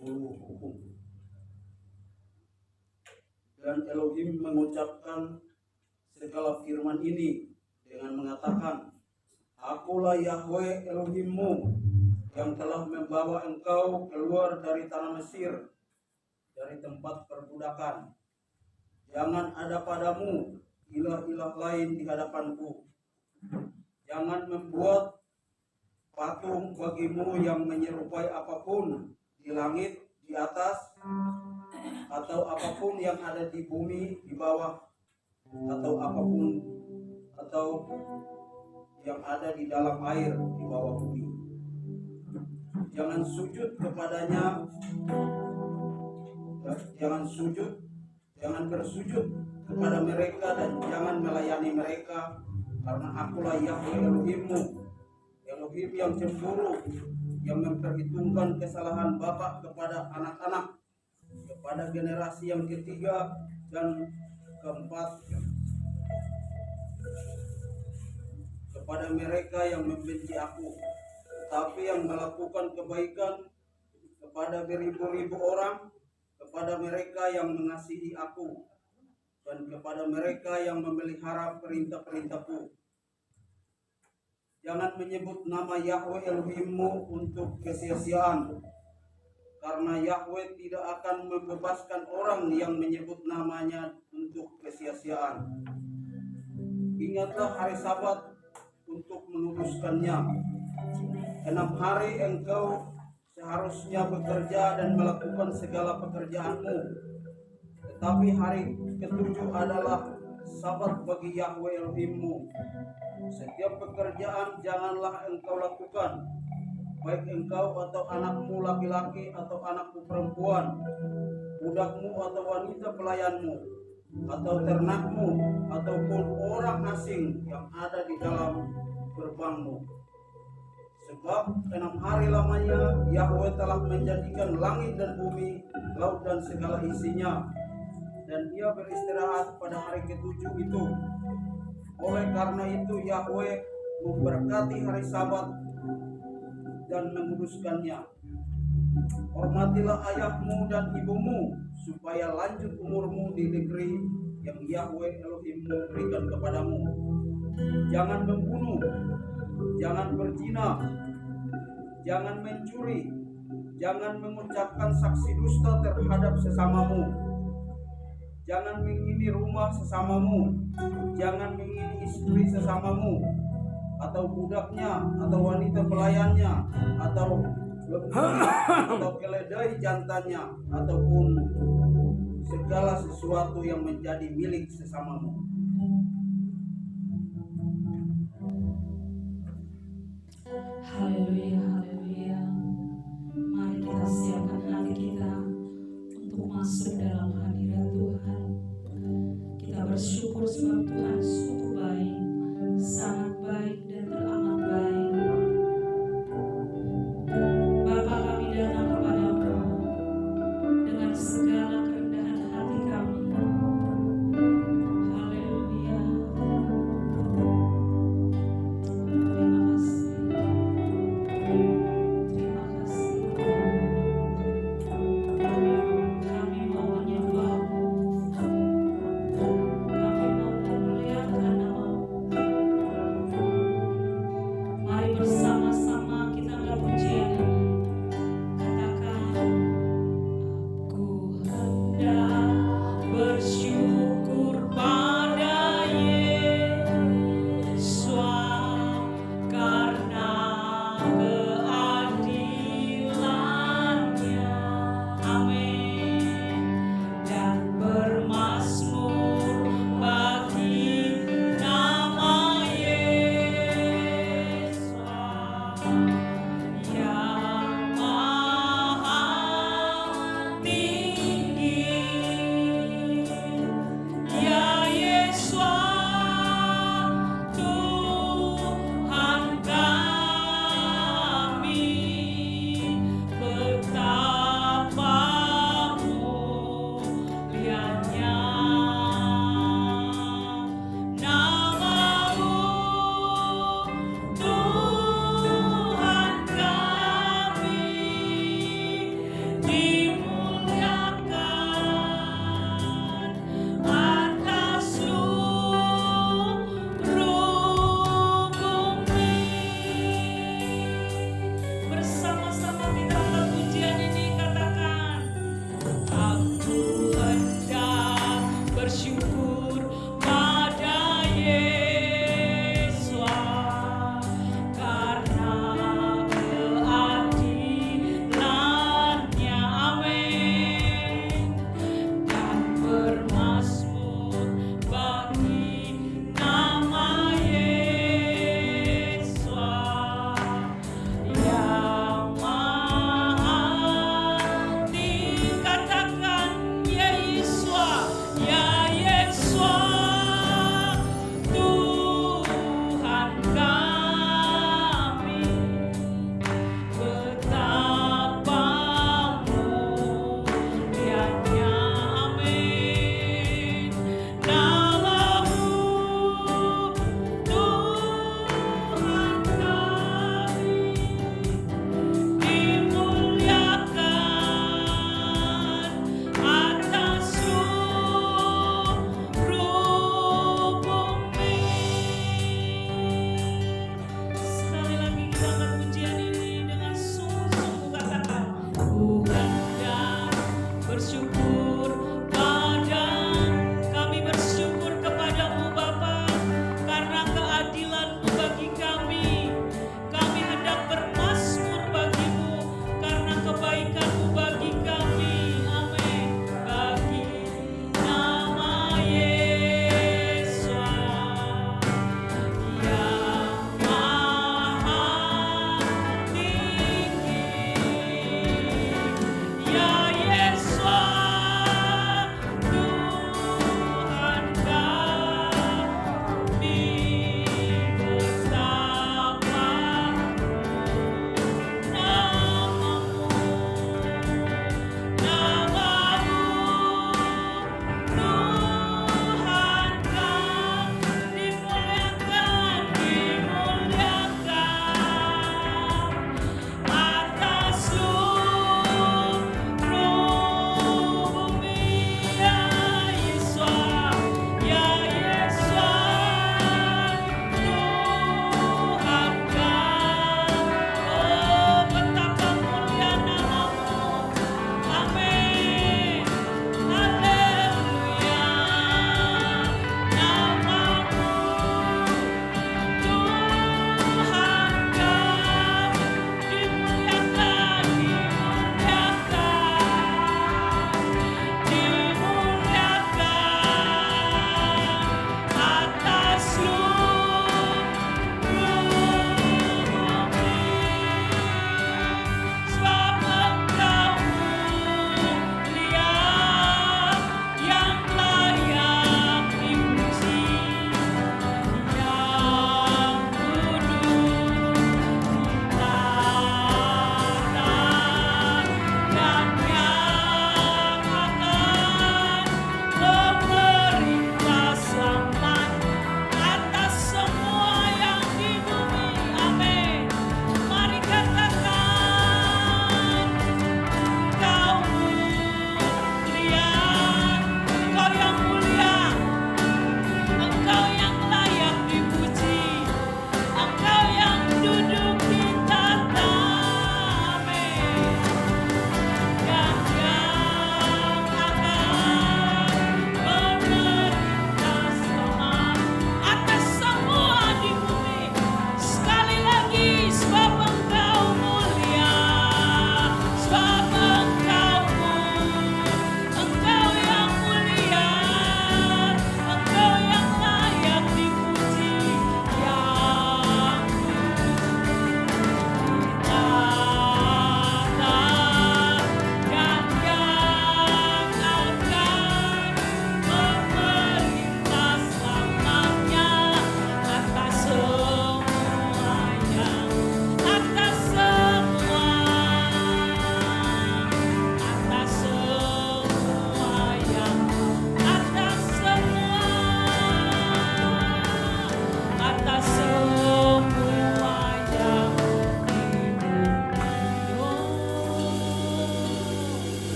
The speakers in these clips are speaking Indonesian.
Hukum. Dan Elohim mengucapkan segala firman ini dengan mengatakan, Akulah Yahweh Elohimmu yang telah membawa engkau keluar dari tanah Mesir, dari tempat perbudakan. Jangan ada padamu ilah-ilah lain di hadapanku. Jangan membuat patung bagimu yang menyerupai apapun di langit, di atas, atau apapun yang ada di bumi, di bawah, atau apapun, atau yang ada di dalam air, di bawah bumi. Jangan sujud kepadanya, jangan bersujud kepada mereka, dan jangan melayani mereka, karena akulah Yahweh Elohimmu, Elohim yang cemburu, yang memperhitungkan kesalahan bapak kepada anak-anak, kepada generasi yang ketiga dan keempat, kepada mereka yang membenci aku, tetapi yang melakukan kebaikan kepada beribu-ribu orang, kepada mereka yang mengasihi aku, dan kepada mereka yang memelihara perintah-perintahku. Jangan menyebut nama Yahweh Elohimmu untuk kesia-siaan, karena Yahweh tidak akan membebaskan orang yang menyebut namanya untuk kesia-siaan. Ingatlah hari Sabat untuk menguduskannya. 6 hari engkau seharusnya bekerja dan melakukan segala pekerjaanmu, tetapi hari ke-7 adalah Sabat bagi Yahweh Elohimmu. Setiap pekerjaan janganlah engkau lakukan, baik engkau atau anakmu laki-laki atau anakmu perempuan, budakmu atau wanita pelayanmu, atau ternakmu, ataupun orang asing yang ada di dalam gerbangmu. Sebab 6 hari lamanya Yahweh telah menjadikan langit dan bumi, laut dan segala isinya, dan Ia beristirahat pada hari ke-7 itu. Oleh karena itu Yahweh memberkati hari Sabat dan menguduskannya. Hormatilah ayahmu dan ibumu, supaya lanjut umurmu di negeri yang Yahweh Elohimmu berikan kepadamu. Jangan membunuh, jangan berzina, jangan mencuri, Jangan mengucapkan saksi dusta terhadap sesamamu. Jangan mengingini rumah sesamamu. Jangan mengingini istri sesamamu, atau budaknya, atau wanita pelayannya, atau atau keledai jantannya, ataupun segala sesuatu yang menjadi milik sesamamu. Haleluya, haleluya. Mari kita siapkan hati kita untuk masuk dalam hadirat Tuhan. Kita bersyukur sebab Tuhan sungguh baik, sangat baik dan teramat baik. Bapa, kami datang kepadamu dengan segala kerendahan hati kami. Haleluya.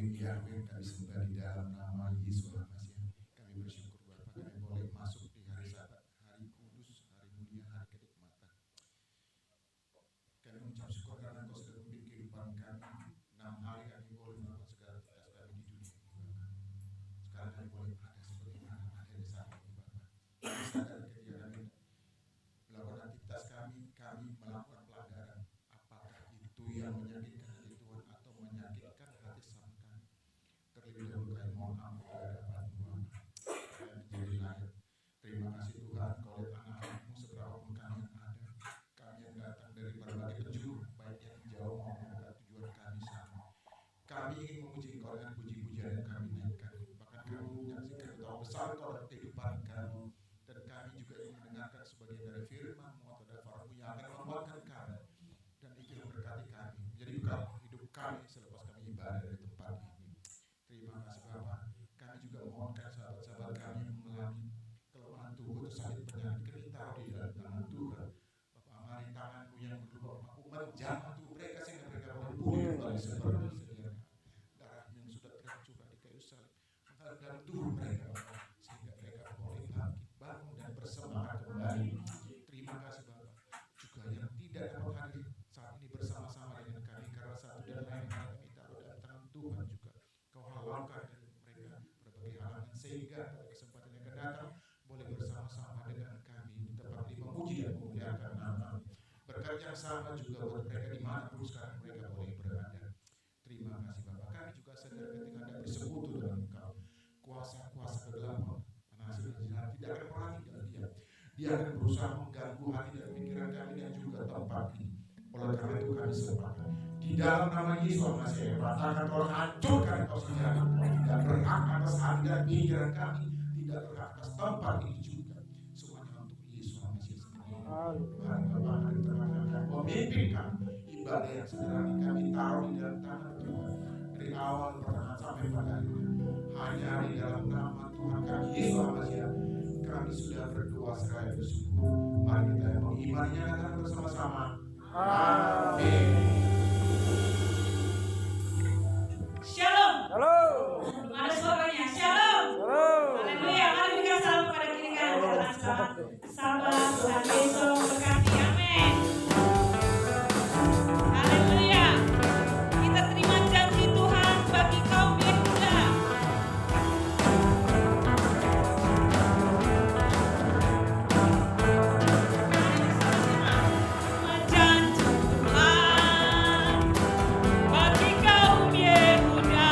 Elohim Yahweh, kami sembah di dalam nama Yesus Masih. Kami bersyukur Bapa, kami boleh masuk di hari Sabat, hari kudus, hari mulia, hari kenikmatan. Kami mengucap syukur karena Engkau sudah memimpin kehidupan kami. 6 hari kami boleh melakukan segala aktivitas kami di dunia ini Bapa. Sekarang kami boleh ada sebagaimana ada di saat ini Bapa. Kami sadar ketika kami melakukan aktivitas kami melakukan pelanggaran. Apakah itu yang menyakitkan hati Tuhan atau menyakitkan hati sama kami? Terlebih dahulu kami mohon ampun di hadapan-Mu Bapa. Kami menjadi layak. Terima kasih Tuhan, Kau lihat anak-anak-Mu seberapapun kami yang ada. Kami yang datang dari berbagai penjuru, baik yang jauh maupun dekat, tujuan kami sama. Kami ingin memuji Engkau dengan puji-pujian yang kami naikkan. Bahkan kami menyaksikan betapa besar Engkau dalam kehidupan kami. Dan kami juga ingin mendengarkan sebagian dari firman-Mu atau dari firman-Mu yang akan menguatkan kami dan ikut memberkati kami, menjadi bekal hidup kami selepas kami ibadah dari tempat ini. Terima kasih Bapa. Kami juga mohonkan sahabat-sahabat kami yang mengalami kelemahan tubuh atau sakit penyakit, kami taruh di dalam tangan Tuhan. Bapa, mari tangan-Mu yang berlubang mampu menjamah tubuh mereka sehingga mereka boleh pulih kembali seperti sedia kala. Darah yang sudah tercurah di kayu salib mengalir dalam tubuh mereka Bapa, sehingga mereka boleh bangkit, bangun dan bersemangat kembali. Terima kasih Bapa. Juga yang tidak dapat hadir saat ini bersama-sama dengan kami karena satu dan lain hal kami taruh dalam tangan Tuhan juga. Kau halalkan dari mereka berbagai halangan sehingga pada kesempatan yang akan datang boleh bersama-sama dengan kami di tempat ini memuji dan memuliakan nama-Mu. Berkat yang sama juga buat mereka dimanapun sekarang mereka boleh berada. Terima kasih Bapa. Kami juga sadar ketika Anda bersekutu dengan Engkau, kuasa-kuasa kegelapan, hasil jahat tidak akan pernah tinggal diam. Dia akan berusaha mengganggu hati dan pikiran kami dan juga tempat ini. Oleh karena itu kami sepakat di dalam nama Yesus Masih, katakan Tuhan hancurkan kau sejarah. Kau tidak berhak atas hati dan pikiran kami, tidak berhak atas tempat ini juga. Semuanya untuk Yesus Masih sendiri. Tuhan Bapa, hari terang memimpin kami. Ibadah yang sederhana kami taruh di dalam tangan Tuhan dari awal pertengahan sampai pada akhirnya. Hanya di dalam nama Tuhan kami Yesus Masih kami sudah berdoa seraya bersyukur. Mari kita yang mengimaninya katakan bersama-sama. Amin. Shalom. Halo. Mana suaranya? Shalom. Halo. Haleluya. Mari berikan salam kepada kiri kanan kita. Sahabat Tuhan Yesus berkati. Amin. Haleluya. Kita terima janji Tuhan bagi kaum Yehuda. Janji Tuhan bagi kaum Yehuda.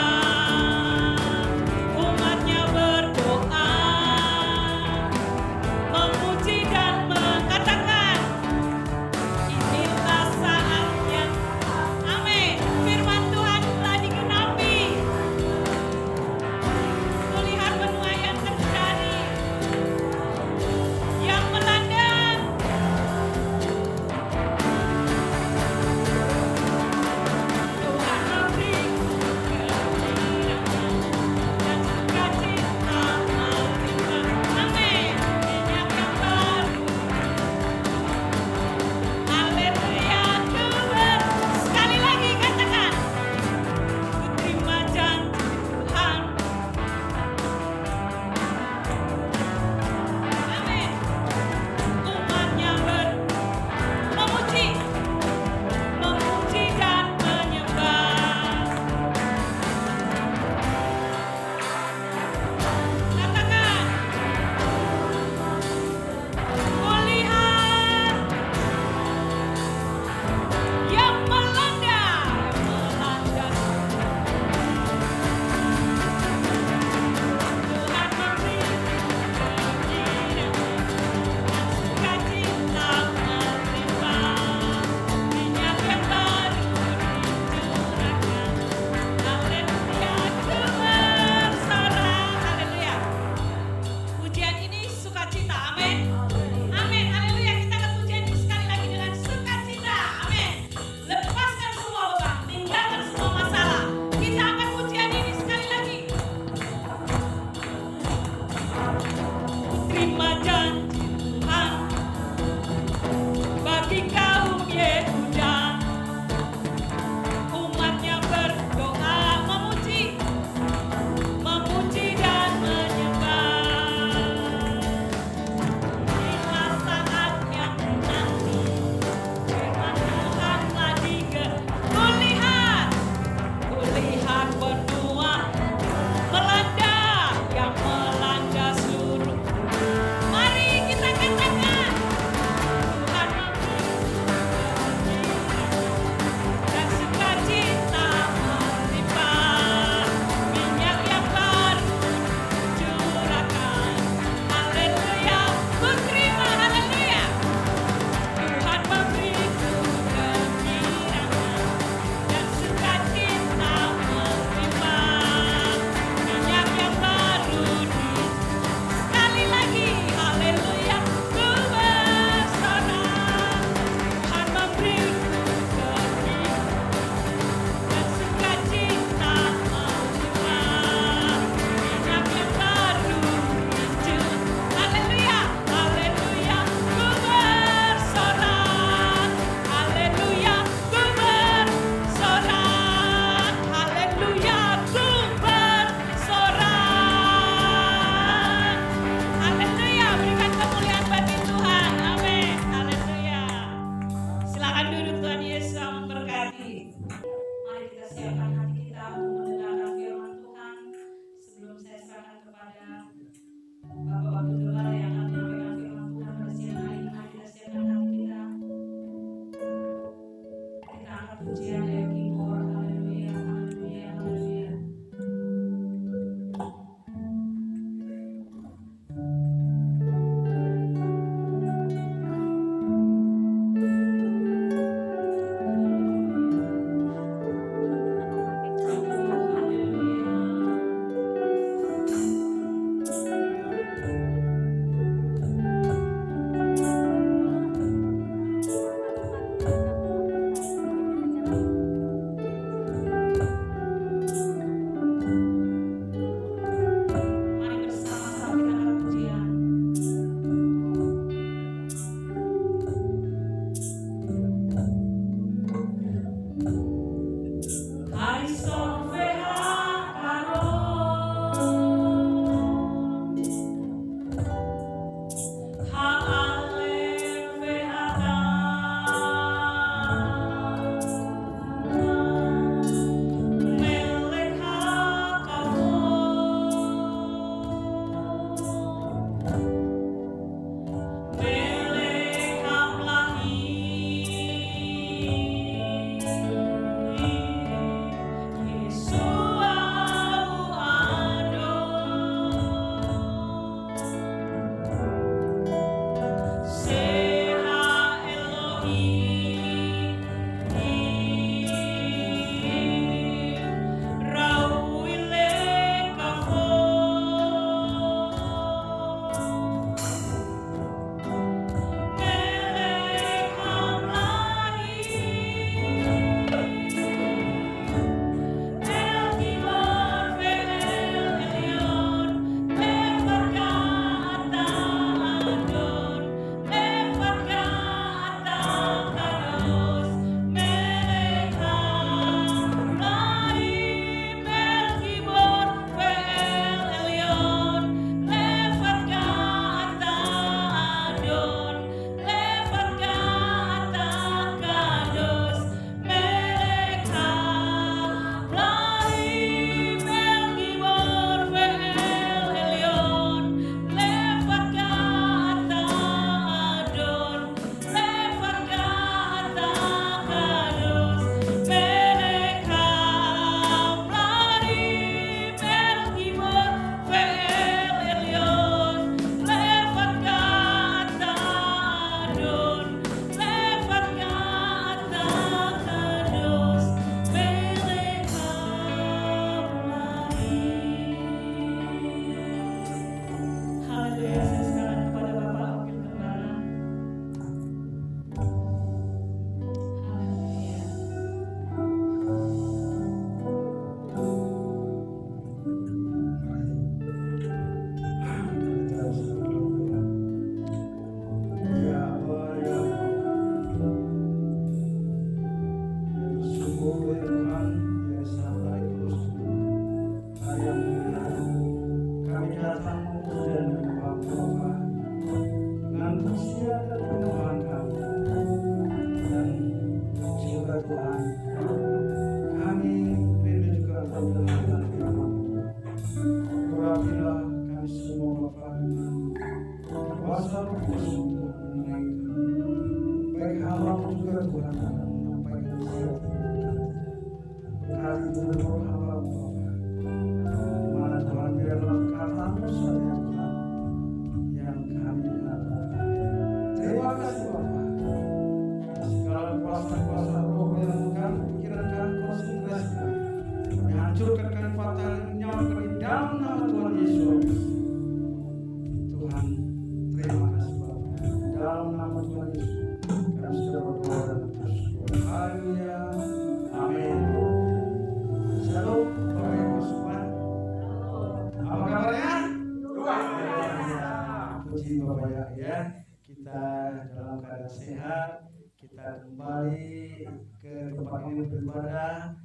kembali ke tempat ini beribadah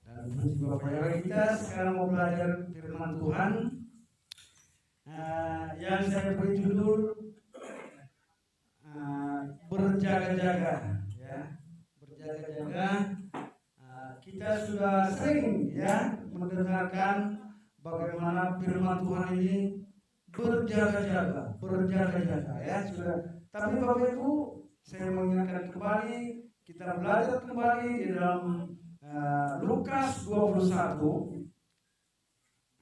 dan puji Bapa. Mari kita sekarang mau belajar firman Tuhan. Yang saya beri judul berjaga-jaga, ya, berjaga-jaga. Kita sudah sering ya mendengarkan bagaimana firman Tuhan ini berjaga-jaga ya sudah. Tapi Bapak Ibu, saya mengingatkan kembali, kita belajar kembali di dalam Lukas 21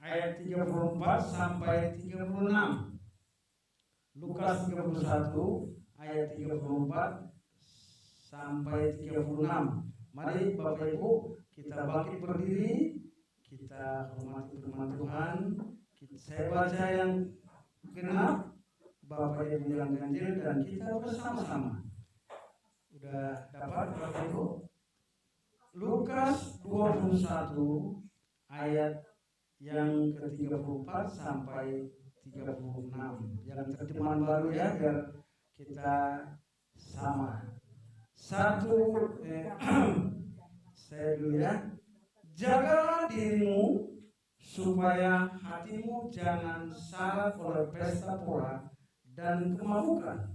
ayat 34 sampai 36. Lukas 21 ayat 34 sampai 36. Mari Bapak Ibu, kita bangkit berdiri, kita hormati firman Tuhan. Saya baca yang genap, Bapak Ibu yang ganjil, dan kita bersama-sama. Udah dapat Bapak Ibu? Lukas 21 ayat yang ke-34 sampai 36. Yang terjemahan baru ya, biar kita sama. Saya dulu ya. Jagalah dirimu supaya hatimu jangan syarat oleh pesta pora dan kemabukan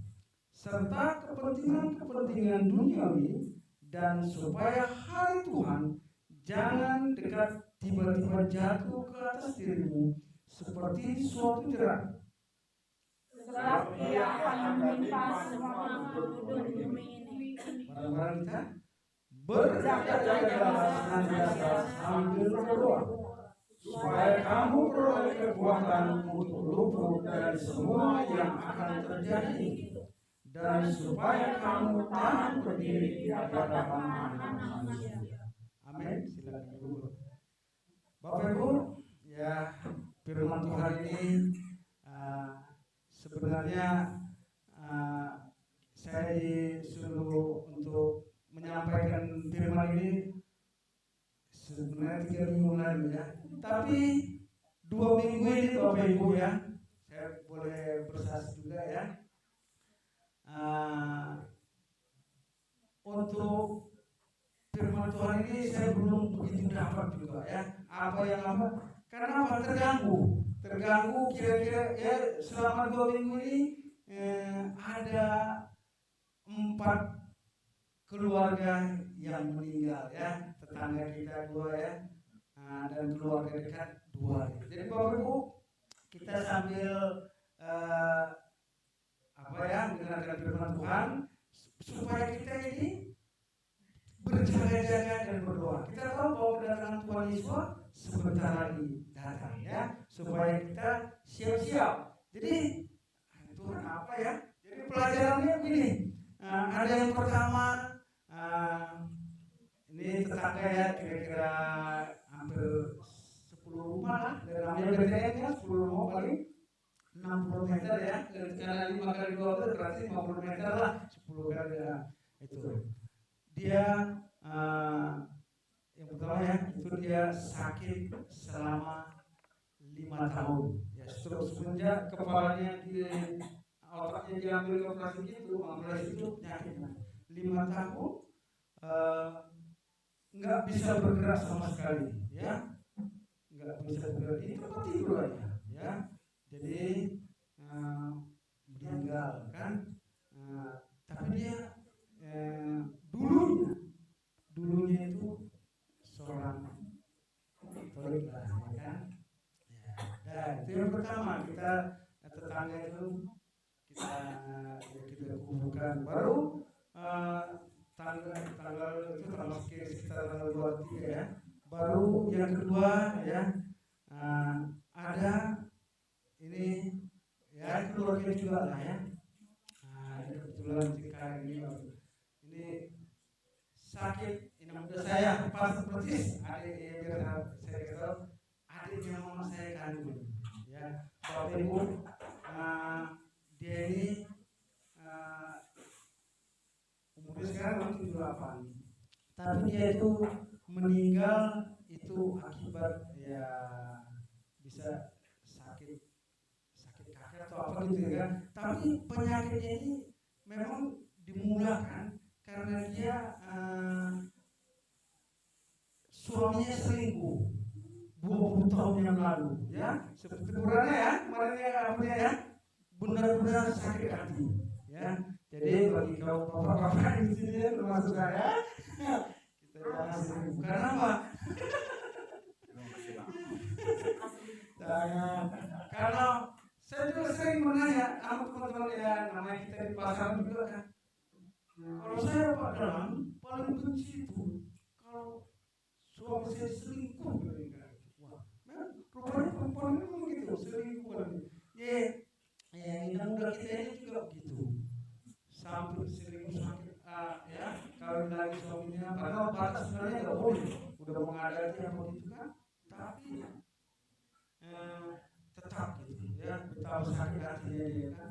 serta kepentingan duniawi, dan supaya hari Tuhan jangan dekat tiba-tiba jatuh ke atas dirimu seperti suatu jerat. Sebab Ia akan menimpa semua penduduk di bumi ini. Barang-barang kita berjaga-jaga senantiasa sambil berdoa, supaya kamu beroleh kekuatan untuk luput dari semua yang akan terjadi, dan supaya kamu tahan berdiri di hadapan anak manusia. Amin. Silakan dulu. Bapak Ibu, ya, firman Tuhan ini sebenarnya saya disuruh untuk menyampaikan firman ini sebenarnya 3 minggu lalu ya. Tapi 2 minggu ini Bapak Ibu ya, saya boleh bersaksi juga ya. Untuk firman Tuhan ini saya belum begitu dapat juga ya. Karena apa? Terganggu kira-kira ya selama 2 minggu ini ada 4 keluarga yang meninggal ya, tetangga kita 2 ya, dan keluarga dekat 2. Jadi Bapak Ibu, kita sambil mendengarkan firman Tuhan supaya kita ini berjaga-jaga dan berdoa. Kita tahu bahwa kedatangan Tuhan Yesus sebentar lagi datang ya, supaya kita siap-siap. Jadi Tuhan apa ya? Jadi pelajarannya begini. Ada yang pertama, ini tetangga ya, kira-kira hampir 10 rumah lah. Dan namanya BTN ya, 10 rumah paling 60 meter ya. Karena 5 kali 12 berarti 50 meter lah. 10 kali ya, itu. Dia yang pertama ya, itu dia sakit selama 5 tahun ya, stroke. Semenjak kepalanya otaknya diambil operasi gitu, operasi itu penyakitnya 5 tahun nggak bisa bergerak sama sekali ya, nggak bisa bergerak di tempat tidur aja ya. Jadi meninggal kan. Tapi dia dulunya itu seorang Katolik lah ya kan. Nah, itu yang pertama, kita tetangga itu kita kumpulkan. Baru tanggal sekitar tanggal 23 ya. Baru yang kedua ya, ada ini ya keluarga juga lah ya. Ini kebetulan ini sakit. Ini muda saya pas persis adik biar saya tahu, adiknya mama saya kandung ya. Bapak Ibu, dia ini umurnya sekarang 78, tapi dia itu meninggal itu akibat ya bisa sakit kaki atau apa gitu ya. Tapi penyakitnya ini memang dimulakan karena dia suaminya selingkuh 20 tahun yang lalu, ya. Seperti tegurannya ya, kemarin ya apa ya, benar-benar sakit hati, ya. Jadi bagi kaum bapak-bapak di sini ya, termasuk saya, kita jangan selingkuh. Karena apa? Jangan. Karena saya juga sering menanya sama teman-teman ya, namanya kita di pasar juga kan. Kalau saya Pak Dalam paling benci itu kalau suami saya selingkuh gitu kan. Wah, memang rupanya perempuan itu begitu, selingkuh kan. Yang muda kita ini juga begitu. Sampai selingkuh sampai ya kawin lagi suaminya, padahal batas sebenarnya nggak boleh. Udah mengadati apa gitu kan. Tapi tetap gitu ya, betapa sakit hatinya dia kan.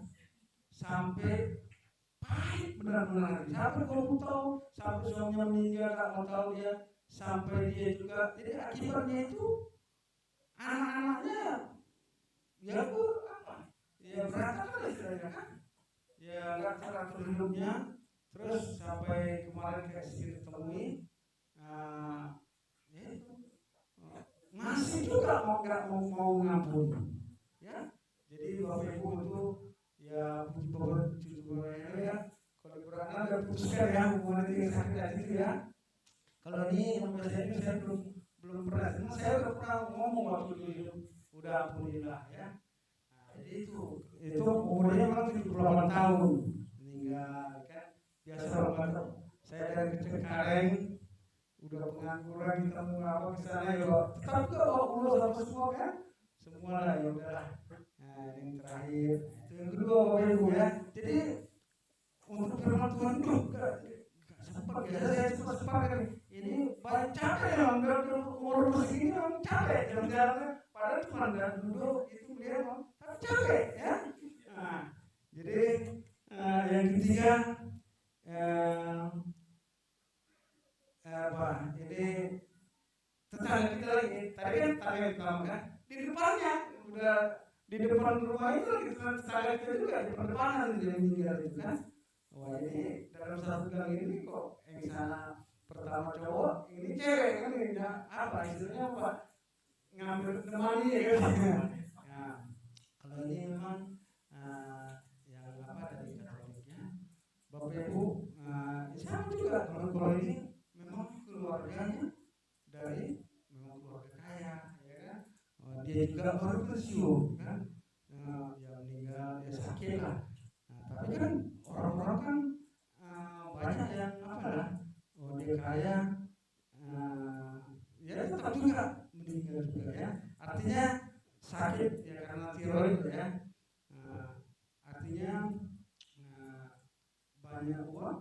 Sampai pahit benar-benar, sampai 20 tahun, sampai suaminya meninggal gak mau tahu dia, sampai dia juga, jadi akibatnya itu anak-anaknya ya apa, ya berantakan istilahnya kan, ya nggak teratur hidupnya, terus sampai kemarin kayak sendiri temui, ya itu masih juga nggak mau ngampuni, ya. Jadi bapak ibu itu ya puji bapak cucu bapak ya, kalau beranak dan putuskan ya hubungan itu yang sakit hati itu ya. Kalau ini sampai saya belum pernah, cuma saya udah pernah ngomong waktu dulu, udah alhamdulillah ya. Nah, jadi itu umurnya memang 78 tahun meninggal kan. Biasa orang Batak, saya dari Cengkareng udah pengangguran kita mau apa ke sana ya, tetap juga bawa ulos apa semua kan, semua lah ya udahlah. Nah, ini yang terakhir, itu yang kedua bapak ibu ya. Jadi untuk firman Tuhan itu gak sempat, biasa saya sempat kan, ini banyak capek ya, udah umur segini memang capek jalan-jalannya, padahal cuma dan duduk itu beliau memang, tapi capek ya. Nah, jadi yang ketiga jadi tetangga kita lagi, tadi kan tetangga kita kan di depannya, udah di depan rumah itu lagi tetangga kita juga di depan dia meninggal itu kan. Wah, ini dalam satu gang ini kok yang sana pertama cowok, ini cewek kan, ini apa istilahnya apa, ngambil nemani ya kan. Nah, kalau ini memang yang apa dari Katoliknya, bapak ibu sama juga kalau ini memang keluarganya dari memang keluarga kaya ya kan. Dia juga baru pensiun kan, yang meninggal ya sakit lah. Tapi kan orang-orang kan banyak yang apa lah, dia kaya, ya tetap juga meninggal juga ya. Artinya sakit ya karena tiroid ya. Artinya banyak uang,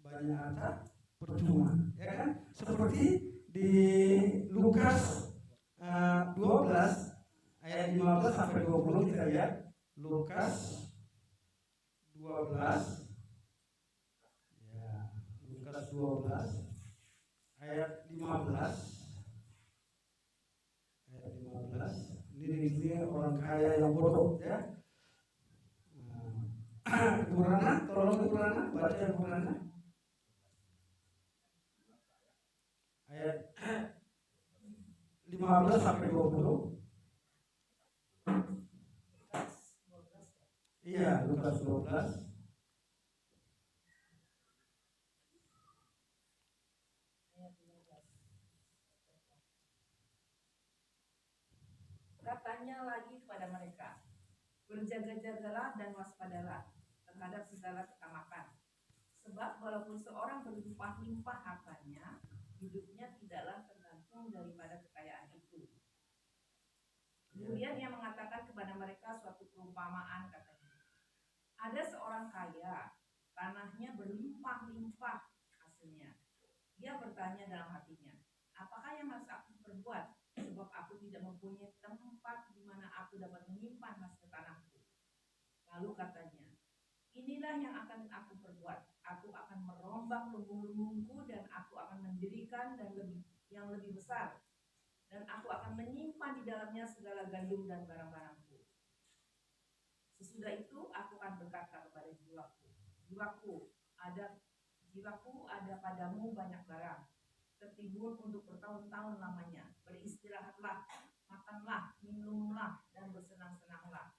banyak harta, percuma ya kan. Seperti di Lukas 12 ayat 15 sampai 20 kita lihat. Lukas 12 ya, Lukas 12 ayat 15. Ini di sini orang kaya yang bodoh ya. Purana, tolong Purana, baca Purana ayat 15 sampai 20. Iya, Lukas 12. Katanya lagi kepada mereka, berjaga-jagalah dan waspadalah terhadap segala ketamakan. Sebab walaupun seorang berlimpah-limpah hartanya, hidupnya tidaklah tergantung daripada kekayaan itu. Kemudian ia mengatakan kepada mereka suatu perumpamaan, katanya, ada seorang kaya, tanahnya berlimpah-limpah hasilnya. Dia bertanya dalam hatinya, apakah yang harus aku perbuat? Sebab aku tidak mempunyai tempat di mana aku dapat menyimpan hasil tanahku. Lalu katanya, inilah yang akan aku perbuat. Aku akan merombak lumbung-lumbungku dan aku akan mendirikan yang lebih besar. Dan aku akan menyimpan di dalamnya segala gandum dan barang-barangku. Sesudah itu aku akan berkata kepada jiwaku, jiwaku, ada jiwaku ada padamu banyak barang, tertimbun untuk bertahun-tahun lamanya. Beristirahatlah, makanlah, minumlah, dan bersenang-senanglah.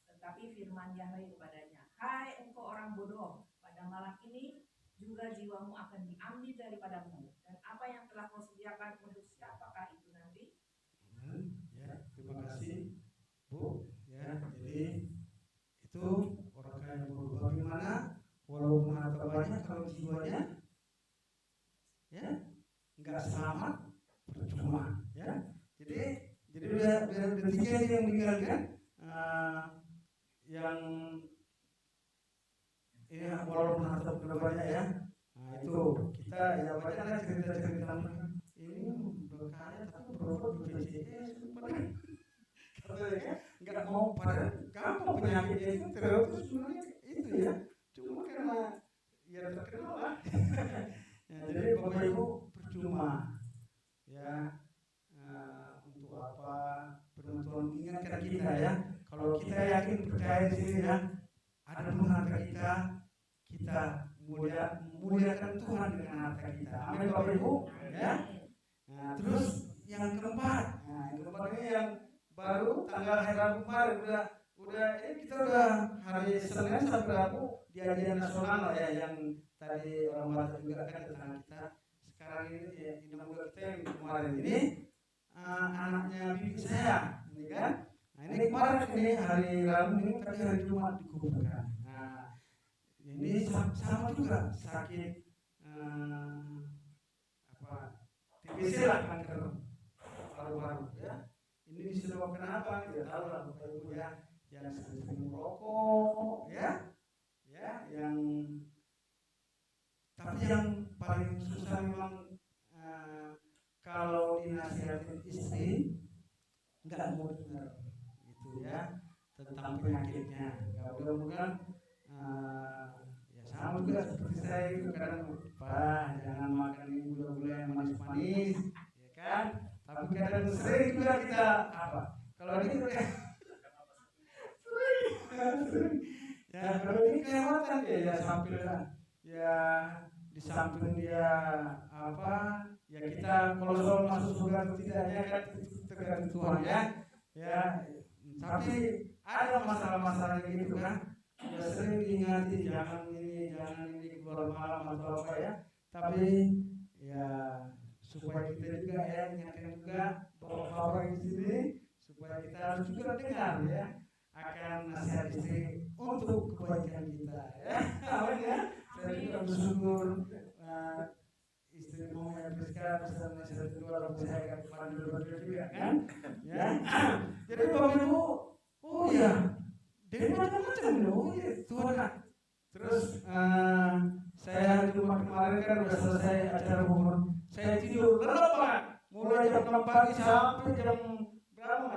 Tetapi firman Yahweh kepadanya, hai engkau orang bodoh, pada malam ini juga jiwamu akan diambil daripadamu, dan apa yang telah kau sediakan untuk siapakah itu nanti? Ya, terima kasih Bu. Ya, jadi itu orang kaya bodoh. Bagaimana walaupun harta banyak kalau jiwanya ya nggak selamat, percuma. Ya, jadi udah tiga yang meninggal kan, yang ini walaupun harta banyak ya. Nah itu kita ya bacalah cerita-cerita mereka. Ini udah kaya tapi berobat BPJS, katanya nggak mau, pada gampang penyakitnya itu terus sebenarnya itu ya, cuma karena ya terkenal lah. Ya, jadi Bapak Ibu percuma ya, untuk apa firman Tuhan mengingatkan kita ya, kalau kita yakin percaya di sini ya, ada pun harta kita muliakan Tuhan dengan harta kita. Amin Bapak Ibu ya. Nah, terus yang keempat, ini yang baru tanggal hari Rabu kemarin udah kita udah hari Senin sampai Rabu diajian nasional ya, yang tadi orang Batak juga kan tentang kita. Sekarang ini ya, Indah Muda kita yang kemarin ini anaknya bibi saya ini kan. Nah ini kemarin ini hari Rabu ini, tadi hari Jumat dikuburkan. Nah ini sama juga sakit TBC lah, kanker paru-paru ya. Ini disebabkan apa? Tidak tahu lah Bapak Ibu ya. Yang sering merokok ya, yang tapi yang paling susah memang kalau dinasihatin istri nggak mau dengar gitu ya tentang penyakitnya. Ya mudah-mudahan ya sama juga seperti saya itu, kadang Pak jangan makan ini gula-gula yang manis-manis ya kan, tapi kadang sering juga kita apa kalau ini ya kalau ini kelewatan ya sambil ya di samping dia apa ya, kita kalau soal masuk surga atau tidaknya kan tergantung Tuhan ya tapi ada masalah-masalah gitu kan ya, sering diingati jangan ini keluar malam atau apa ya, tapi ya supaya kita juga ya ingatkan juga bapak-bapak di sini supaya kita harus juga dengar ya akan nasihat istri untuk kebaikan kita ya. Amin ya. Saya juga bersyukur istri maunya Priska bisa nasihat kedua, lalu saya akan pandu juga kan ya. Jadi Bapak Ibu, oh ya dari macam-macam loh ya Tuhan. Terus saya di rumah kemarin kan udah selesai acara umur, saya tidur lelap mulai jam 6 pagi sampai jam berapa,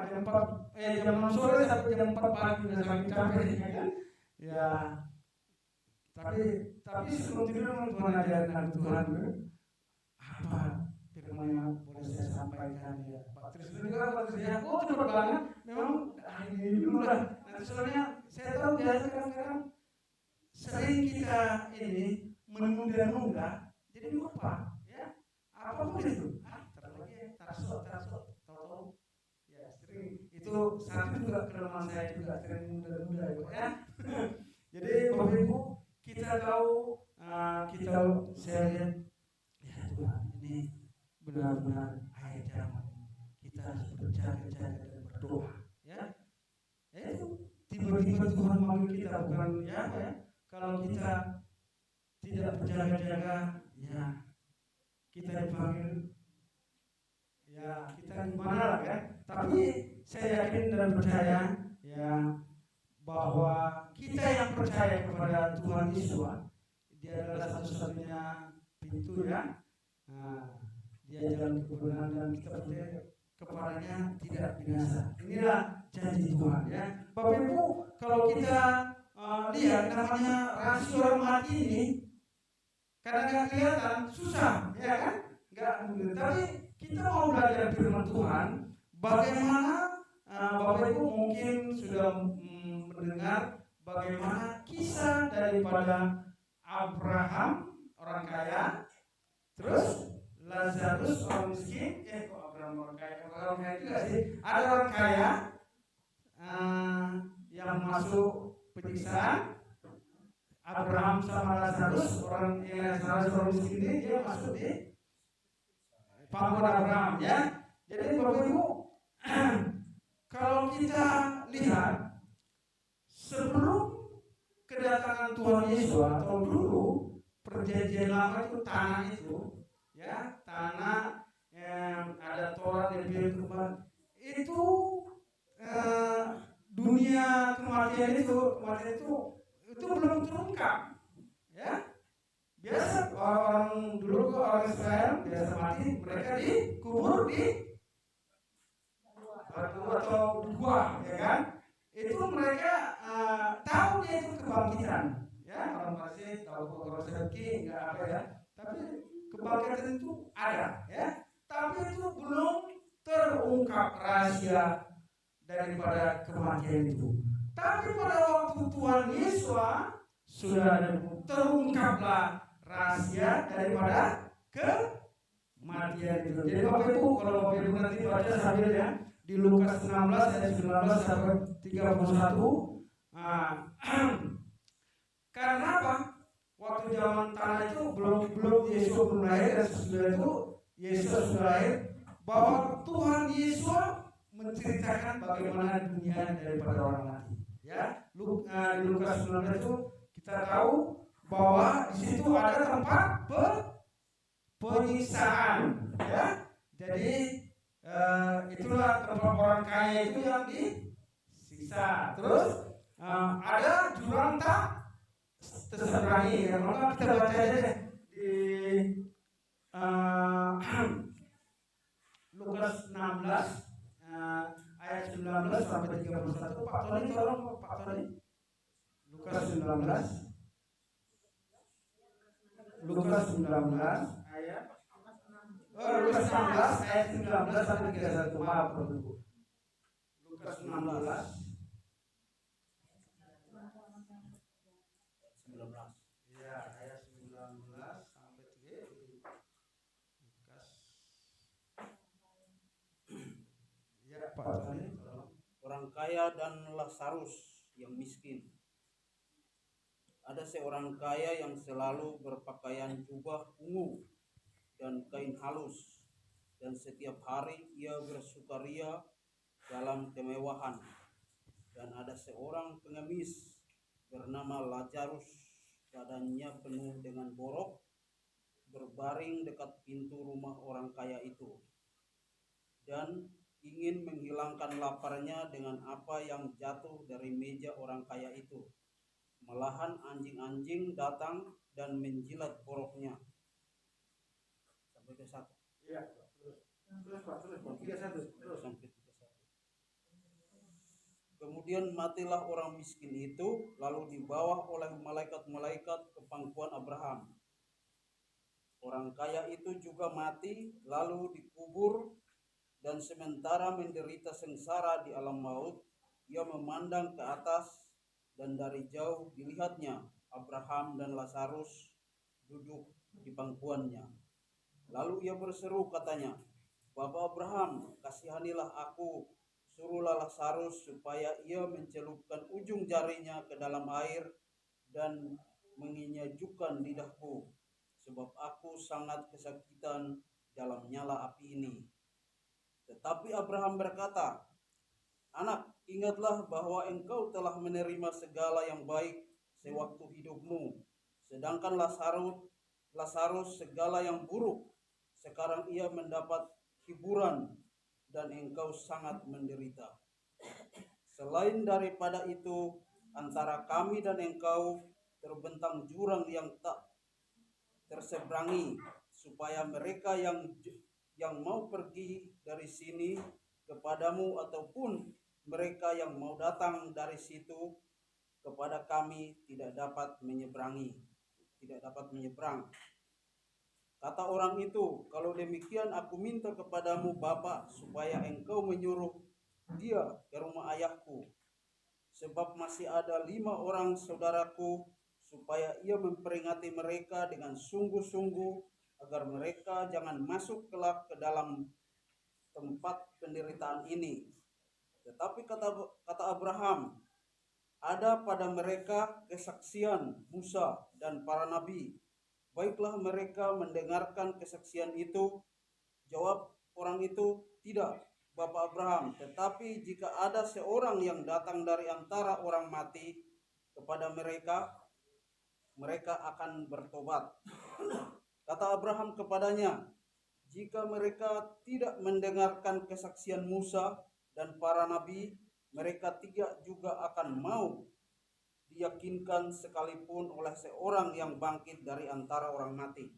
jam 6 sore sampai jam 4 pagi, udah saking capeknya kan ya. Tapi sebelum tidur Tuhan ajarkan Tuhan apa firman yang boleh saya sampaikan ya Pak Trisno juga. Pak Trisno oh cepat banget memang ini dulu lah. Nanti soalnya saya tahu biasa kadang-kadang sering kita ini menunda-nunda jadi lupa ya apapun itu terlagi tahu ya sering itu. Satu juga kelemahan saya juga sering menunda-nunda ya. Jadi Bapak Ibu kita tahu saya lihat ya Tuhan ini benar-benar akhir zaman, kita harus berjaga-jaga dan berdoa ya. Itu tiba-tiba Tuhan memanggil kita, bukan ya kalau kita tidak berjaga-jaga ya kita dipanggil ya kita gimana lah kan. Tapi saya yakin dan percaya ya bahwa kita yang percaya kepada Tuhan Yesus, dia adalah satu-satunya pintu ya. Nah, dia jalan kebenaran dan kita percaya kepadanya tidak binasa. Inilah janji Tuhan ya. Bapak Ibu, kalau kita lihat namanya rasio orang mati ini kadang-kadang kelihatan susah ya kan, nggak mudah. Tapi kita mau belajar firman Tuhan, bagaimana Bapak Ibu mungkin sudah mendengar bagaimana kisah daripada Abraham orang kaya, terus Lazarus orang miskin. Kok Abraham orang kaya juga sih. Ada orang kaya yang masuk penyiksaan. Abraham sama Lazarus orang miskin ini dia masuk di pangkuan Abraham ya. Jadi Bapak Ibu, kalau kita lihat sebelum kedatangan Tuhan Yesus atau dulu perjanjian lama itu tanah itu ya, tanah yang ada Taurat dan Firman itu dunia kematian itu belum terungkap ya. Biasa orang dulu orang Israel biasa mati mereka dikubur di batu atau gua ya kan. Itu mereka tahu dia itu kebangkitan ya. Orang masih tahu kalau rezeki enggak apa ya, tapi kebangkitan itu ada ya. Tapi itu belum terungkap rahasia daripada kematian itu. Tapi pada waktu Tuhan Yesus sudah terungkaplah rahasia daripada kematian itu. Jadi Bapak Ibu, kalau Bapak Ibu nanti baca sambil ya di Lukas 16 ayat 19 sampai 31. Karena apa? Waktu zaman tanah itu belum Yesus belum lahir, dan sesudah itu Yesus sudah lahir, bahwa Tuhan Yesus menceritakan bagaimana dunia daripada orang mati. Ya, di Lukas 19 itu kita tahu bahwa di situ ada tempat penyiksaan. Ya, jadi itulah tempat orang kaya itu yang disiksa. Terus ada jurang tak terseberangi. Kalau kita baca aja di Lukas 16 ayat 19 sampai 31. Pak Tony tolong Pak Tony. Lukas 19 ayat Lukas 16 ayat 19 sampai 31. Maaf Ibu. Lukas 16 ya, ayat 19 sampai 30. Lukas. Ya, Pak Tony tolong. Orang kaya dan Lazarus yang miskin. Ada seorang kaya yang selalu berpakaian jubah ungu dan kain halus, dan setiap hari ia bersukaria dalam kemewahan. Dan ada seorang pengemis bernama Lazarus, badannya penuh dengan borok, berbaring dekat pintu rumah orang kaya itu, dan ingin menghilangkan laparnya dengan apa yang jatuh dari meja orang kaya itu. Malahan anjing-anjing datang dan menjilat boroknya. Sampai ke 1. Iya, terus Pak, 31 terus. Sampai 31. Kemudian matilah orang miskin itu, lalu dibawa oleh malaikat-malaikat ke pangkuan Abraham. Orang kaya itu juga mati, lalu dikubur, dan sementara menderita sengsara di alam maut, ia memandang ke atas, dan dari jauh dilihatnya Abraham dan Lazarus duduk di pangkuannya. Lalu ia berseru katanya, "Bapa Abraham, kasihanilah aku, suruhlah Lazarus supaya ia mencelupkan ujung jarinya ke dalam air dan menginyajkan lidahku, sebab aku sangat kesakitan dalam nyala api ini." Tetapi Abraham berkata, "Anak, ingatlah bahwa engkau telah menerima segala yang baik sewaktu hidupmu, sedangkan Lazarus segala yang buruk. Sekarang ia mendapat hiburan dan engkau sangat menderita. Selain daripada itu, antara kami dan engkau terbentang jurang yang tak terseberangi, supaya mereka yang mau pergi dari sini kepadamu ataupun mereka yang mau datang dari situ kepada kami tidak dapat menyeberang. Kata orang itu, "Kalau demikian aku minta kepadamu Bapa, supaya engkau menyuruh dia ke rumah ayahku, sebab masih ada 5 orang saudaraku supaya ia memperingati mereka dengan sungguh-sungguh agar mereka jangan masuk kelak ke dalam tempat penderitaan ini. Tetapi kata Abraham, ada pada mereka kesaksian Musa dan para nabi. Baiklah mereka mendengarkan kesaksian itu. Jawab orang itu, tidak, Bapak Abraham. Tetapi jika ada seorang yang datang dari antara orang mati kepada mereka, mereka akan bertobat. Kata Abraham kepadanya, jika mereka tidak mendengarkan kesaksian Musa dan para nabi, mereka tidak juga akan mau diyakinkan sekalipun oleh seorang yang bangkit dari antara orang mati.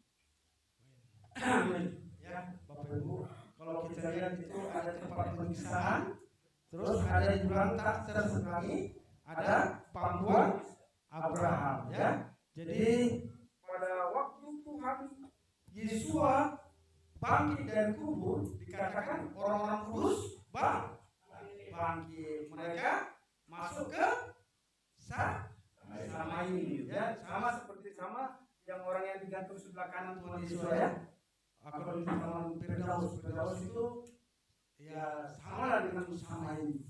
Ya, Bapak Ibu, kalau kita lihat itu ada tempat penyiksaan, terus ada jurang tak terseberangi, ada pangkuan Abraham, ya. Jadi pada waktu Tuhan Yesus bangkit dari kubur, dikatakan orang-orang kudus bangkit. Mereka masuk ke sama ini, ya, sama seperti yang orang yang digantung sebelah kanan Tuhan Yesus, ya. Akan zaman Firdaus itu ya sama lah dengan sama ini.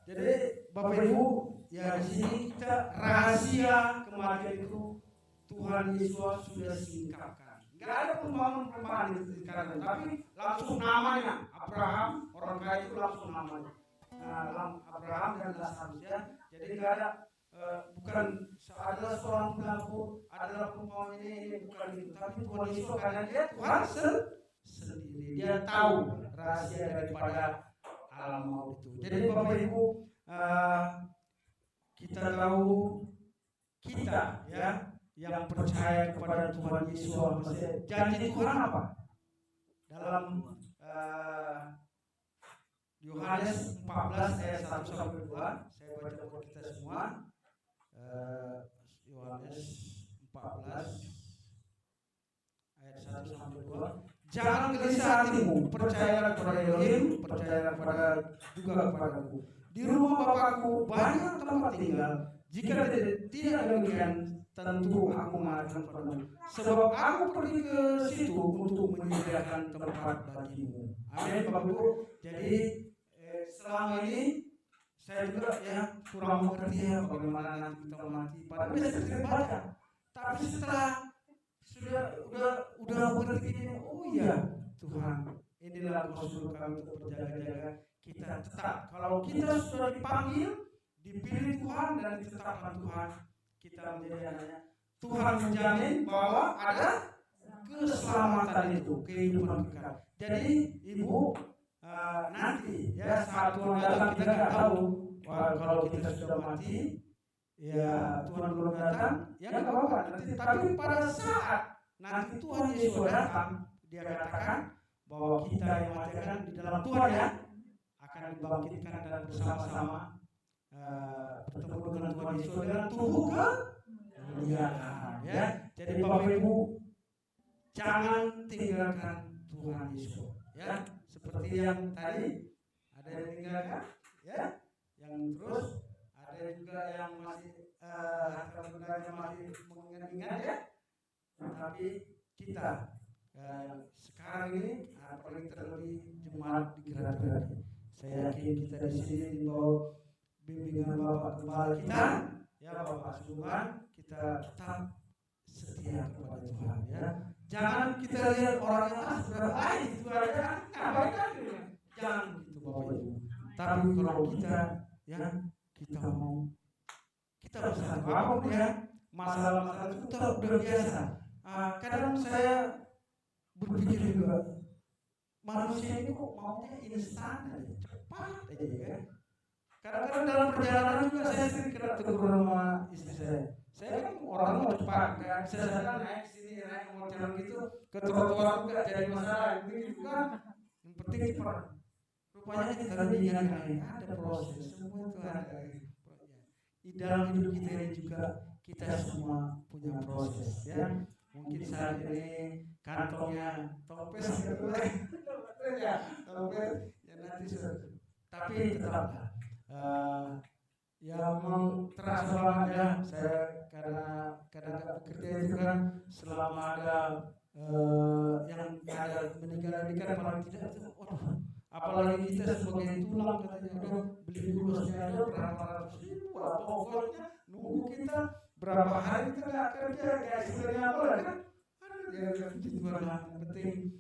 Jadi Bapak Ibu, ya di sini kita rahasia kematian itu Tuhan Yesus sudah singkapkan. Enggak ada perumpamaan itu sekarang, tapi langsung namanya Abraham, orang kaya itu langsung namanya. Abraham dan Lazarus, ya. Jadi enggak ada bukan adalah seorang pengaku, adalah perumpamaan ini bukan itu, tapi Tuhan Yesus karena dia Tuhan sendiri, dia tahu rahasia daripada alam maut itu. Jadi Bapak Ibu, kita tahu kita, ya, yang percaya kepada Tuhan Yesus, janji Tuhan apa? Dalam Yohanes 14 ayat 1 sampai 2, saya baca buat kita semua. Yohanes 14 ayat 1 sampai 2. Jangan gelisah hatimu, percayalah kepada Elohim, percayalah juga kepadaku. Di rumah Bapakku banyak tempat tinggal. Jika tidak demikian, tentu aku mengatakan padamu, sebab aku pergi ke situ untuk menyediakan tempat bagimu. Amin, Bapak Ibu. Jadi selama ini saya juga, ya, kurang mengerti, ya, bagaimana nanti kita mati. Padahal bisa sering baca, tapi setelah udah mengerti ini, oh iya Tuhan, inilah maksud kami untuk berjaga-jaga. Kita tetap, kalau kita sudah dipanggil, dipilih Tuhan dan ditetapkan Tuhan, kita menjadi anaknya. Tuhan menjamin bahwa ada keselamatan itu, kehidupan kekal. Jadi Ibu, nanti, ya, saat Tuhan datang kita nggak tahu. Kalau kita sudah mati, ya Tuhan belum datang, ya nggak apa-apa. Tapi pada saat nanti Tuhan Yesus datang, dia katakan bahwa kita yang mati akan di dalam Tuhan, ya, akan dibangkitkan dan bersama-sama bertemu dengan Tuhan Yesus dengan tubuh kemuliaan, ya. Jadi Bapak Ibu, jangan tinggalkan Tuhan Yesus, ya. Seperti yang tadi ada yang tinggalkan, ya, yang terus ada juga yang masih harta bendanya masih mengingat, ya. Tapi kita sekarang ini, apalagi terlebih jemaat di Gerati, saya yakin kita di sini di bawah bimbingan Bapak Gembala kita, ya, Bapak Asuhan, kita tetap setia kepada Tuhan, ya. Jangan kita lihat orang yang sudah baik itu aja, baik aja, jangan gitu Bapak Ibu. Tapi kalau kita, ya, kita mau, kita bersatu apapun, ya, masalah-masalah itu udah biasa. Kadang saya berpikir juga, manusia ini kok maunya instan aja, cepat aja, ya. Kadang-kadang dalam perjalanan juga saya sering kena tegur sama istri saya. Saya kan orang mau cepat, nggak bisa saya naik sini, naik motor gitu, ke trotoar juga jadi masalah, gitu kan. Yang penting cepat. Rupanya kita lihat ada proses, semua itu ada. Di dalam hidup kita ini juga kita semua punya proses, ya. Mungkin saat ini kantongnya topes, ya, topes, ya nanti tapi tetaplah ya memang terasa banget ya. Saya karena kadang bekerja itu kan selama ada yang ada meninggal ini kan paling tidak itu, waduh, apalagi kita sebagai tulang katanya udah beli ulusnya aja berapa ratus ribu, pokoknya nunggu kita berapa hari kita nggak kerja kayak istilahnya apa lah kan, ya itu yang penting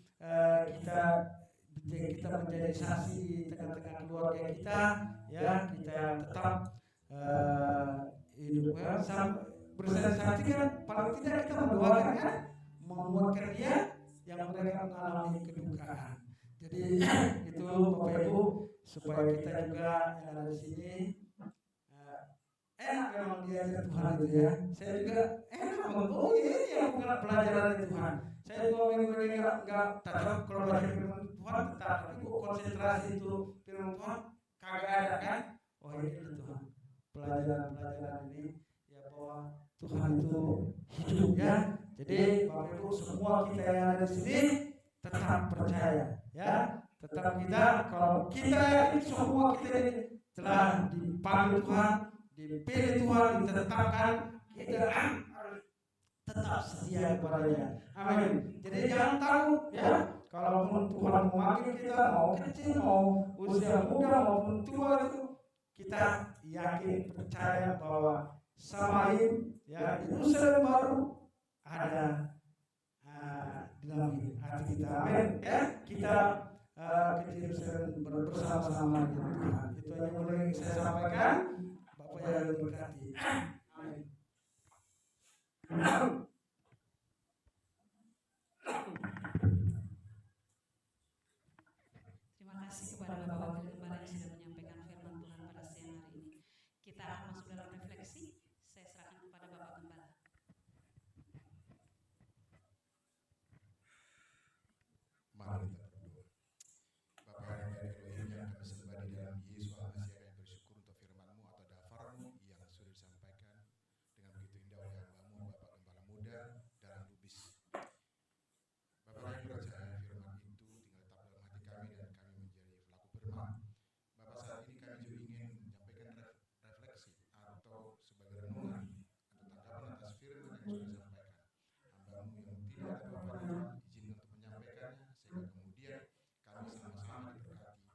kita menjadi saksi di tengah-tengah keluarga kita, ya kita tetap hidup bersatu kan, paling tidak kita mendoakan kan, menguatkan dia yang mereka mengalami kedukaan. Jadi itu Bapak Ibu, supaya kita juga yang ada di sini enak memang diajar Tuhan itu ya. Saya juga enak banget. Oh ini yang bukan pelajaran dari Tuhan. Saya 2 minggu ini nggak tahu kalau baca firman Tuhan, tapi kok konsentrasi itu firman Tuhan kagak ada kan? Oh ini Tuhan. Pelajaran ini ya bahwa Tuhan itu hidup ya. Jadi Bapak Ibu semua kita yang ada di sini tetap percaya ya. Tetap kita, kalau kita yakin semua kita ini telah dipanggil Tuhan, dipilih Tuhan, ditetapkan, kita harus tetap setia kepadanya. Amin. Jadi jangan takut ya. Kalaupun Tuhan memanggil kita, mau kecil, mau usia muda maupun tua itu, kita yakin percaya bahwa Samaim ya Yerusalem baru ada di dalam hati kita. Amin. Ya kita ke Yerusalem bersama-sama dengan Tuhan. Itu yang boleh saya sampaikan. Bapak yang diberkati. Amin. Terima kasih kepada Bapak Wakil Gembala yang sudah menyampaikan firman Tuhan pada siang hari ini. Kita akan masuk dalam refleksi. Saya serahkan kepada Bapak Gembala. Mari kita berdoa. Bapa yang dari Elohim yang kami sembah di dalam Yesus Almasih, kami bersyukur untuk firman-Mu atau dafarmu yang sudah disampaikan dengan begitu indah oleh hamba-Mu Bapak Gembala Muda Dahlan Lubis. Bapak kami percaya firman itu tinggal tetap dalam hati kami dan kami menjadi pelaku firman. Bapak saat ini kami juga ingin menyampaikan refleksi atau sebagai renungan atau tanggapan atas firman yang sudah disampaikan. Hamba-Mu yang tidak ada Bapaknya izin untuk menyampaikannya, sehingga kemudian kami sama-sama diberkati,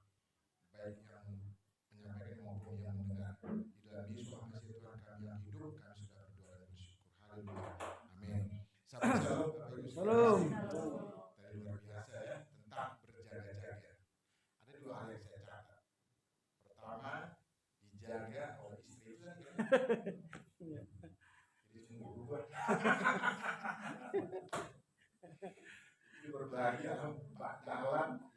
baik yang menyampaikan maupun yang mendengar. Di dalam Yesus Almasih Tuhan kami yang hidup, kami sudah berdoa dan bersyukur. Haleluya. Amin. Salam shalom Bapak Ibu. Shalom. Tadi luar biasa ya, tentang berjaga-jaga. Ada 2 hal yang saya catat. Pertama, dijaga oleh istri itu kan. Jadi sungguh berubah. Itu berbagi dalam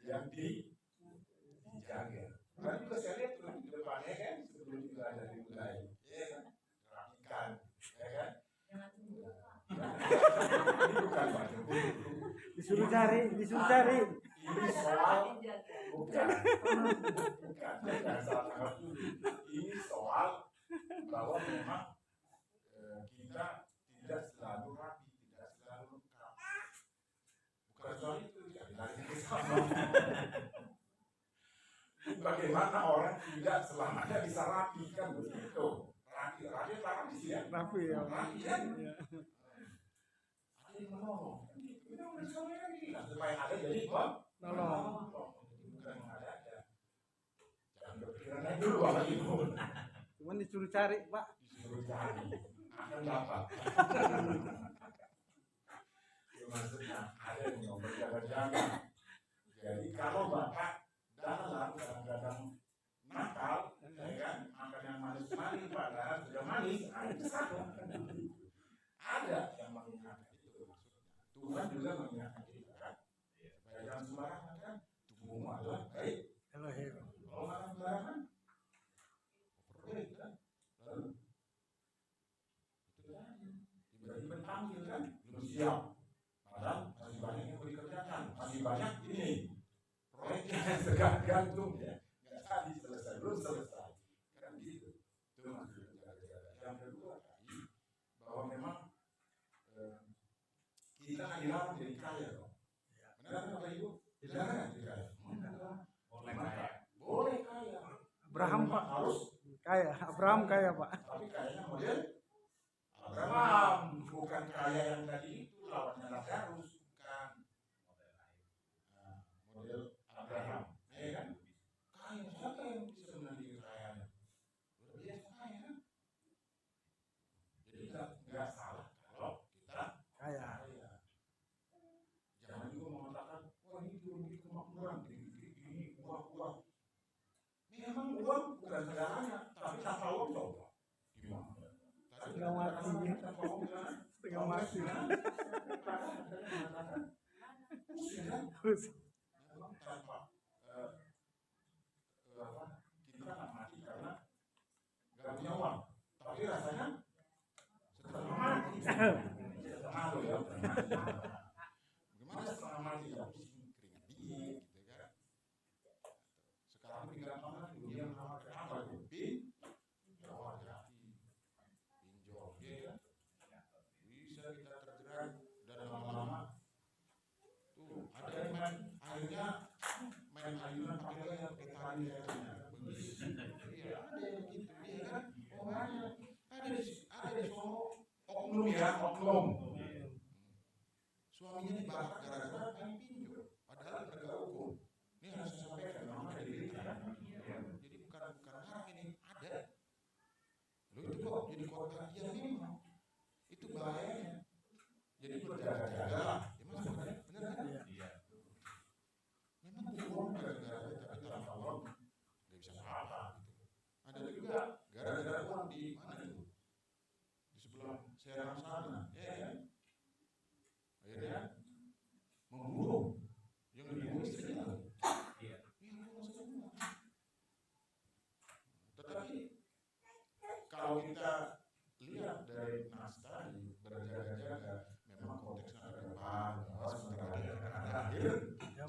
yang dijaga. Kan juga saya lihat tuh di depannya kan, sebelum juga ada dimulai, ya kan, rapikan, ya kan. Ini bukan Pak Jokowi. Disuruh cari. Ini soal bukan salah dulu. Ini soal bahwa memang kita tidak selalu rapi, tidak selalu lengkap. Bukan soal itu, jadi lagi ke sana. Bagaimana orang tidak selamanya bisa rapi, kan begitu. Rapi ya. Rapi ya. Ada yang menolong. Kita udah sampaikan ini lah, supaya ada jadi menolong. Bukan ada. Jangan berpikiran aja dulu lagi dulu. Cuman disuruh cari, Pak. Disuruh cari, akan dapat. Itu maksudnya ada yang mau berjaga-jaga. Jadi kalau Bapak dalam kadang-kadang nakal, ya kan, makan yang manis-manis padahal sudah manis, itu salah. Ada yang mengingatkan itu maksudnya. Tuhan juga mengingatkan kita kan. Supaya jangan sembarangan kan. Tubuhmu adalah baik. Kalau makan sembarangan, overweight kan. Lalu itu tadi. Tiba-tiba dipanggil kan, belum siap. Padahal masih banyak yang mau dikerjakan, masih banyak ini proyeknya yang tergantung ya. Nggak jadi selesai, belum selesai. Kan gitu. Itu maksudnya jaga-jaga. Yang kedua tadi, bahwa memang kita nggak dilarang jadi kaya dong. Benar kan Bapak Ibu? Dilarang jadi kaya. Boleh kaya. Boleh kaya. Abraham Pak harus Kaya, Abraham kaya Pak. Tapi kayaknya model Abraham, bukan kaya yang tadi itu lawannya Lazarus, bukan. Nah, model Abraham, ya kan? Kaya, siapa yang bisa menandingi kekayaan? Luar biasa kaya kan? Jadi nggak salah kalau kita Kaya. kaya. Jangan juga mengatakan, wah ini teologi kemakmuran, ini uang. Memang uang bukan segalanya, tapi tanpa uang coba. Gimana? Setengah mati. Tanpa uang gimana? Setengah mati. Pusing kan? Terus Memang tanpa kita nggak mati karena nggak punya uang, tapi rasanya setengah mati. Setengah loh ya. Bagaimana setengah mati ya? Pusing, keringat dingin, gitu kan? Sekarang lebih gampang kan dunia menawarkan apa itu? Pinjol, hati, pinjol, ya kan? Bisa kita terjerat dan lama-lama tuh ada yang main airnya, main ayunan pakai layar, pakai tali layarnya, begitu. Iya ada yang begitu, iya kan? Oh banyak. Ada di sono oknum ya, oknum. Suaminya dibakar gara-gara main pinjol, padahal penegak hukum. Ini harus saya sampaikan, memang ada di berita. Jadi bukan harap ini ada. Loh itu kok jadi kota? Ya memang itu bahayanya. Jadi berjaga-jagalah. Ya mas benar kan? Iya. Memang uang gara-gara tapi tanpa uang nggak bisa apa-apa gitu. Ada juga gara-gara uang di mana itu? Di sebelah Serang sana, ya kan? Akhirnya membunuh yang dibunuh istrinya. Iya. Bunuh semua. Tetapi kalau kita lihat dari nas tadi berjaga-jaga, memang konteksnya ada depan, sebentar lagi akan ada akhir.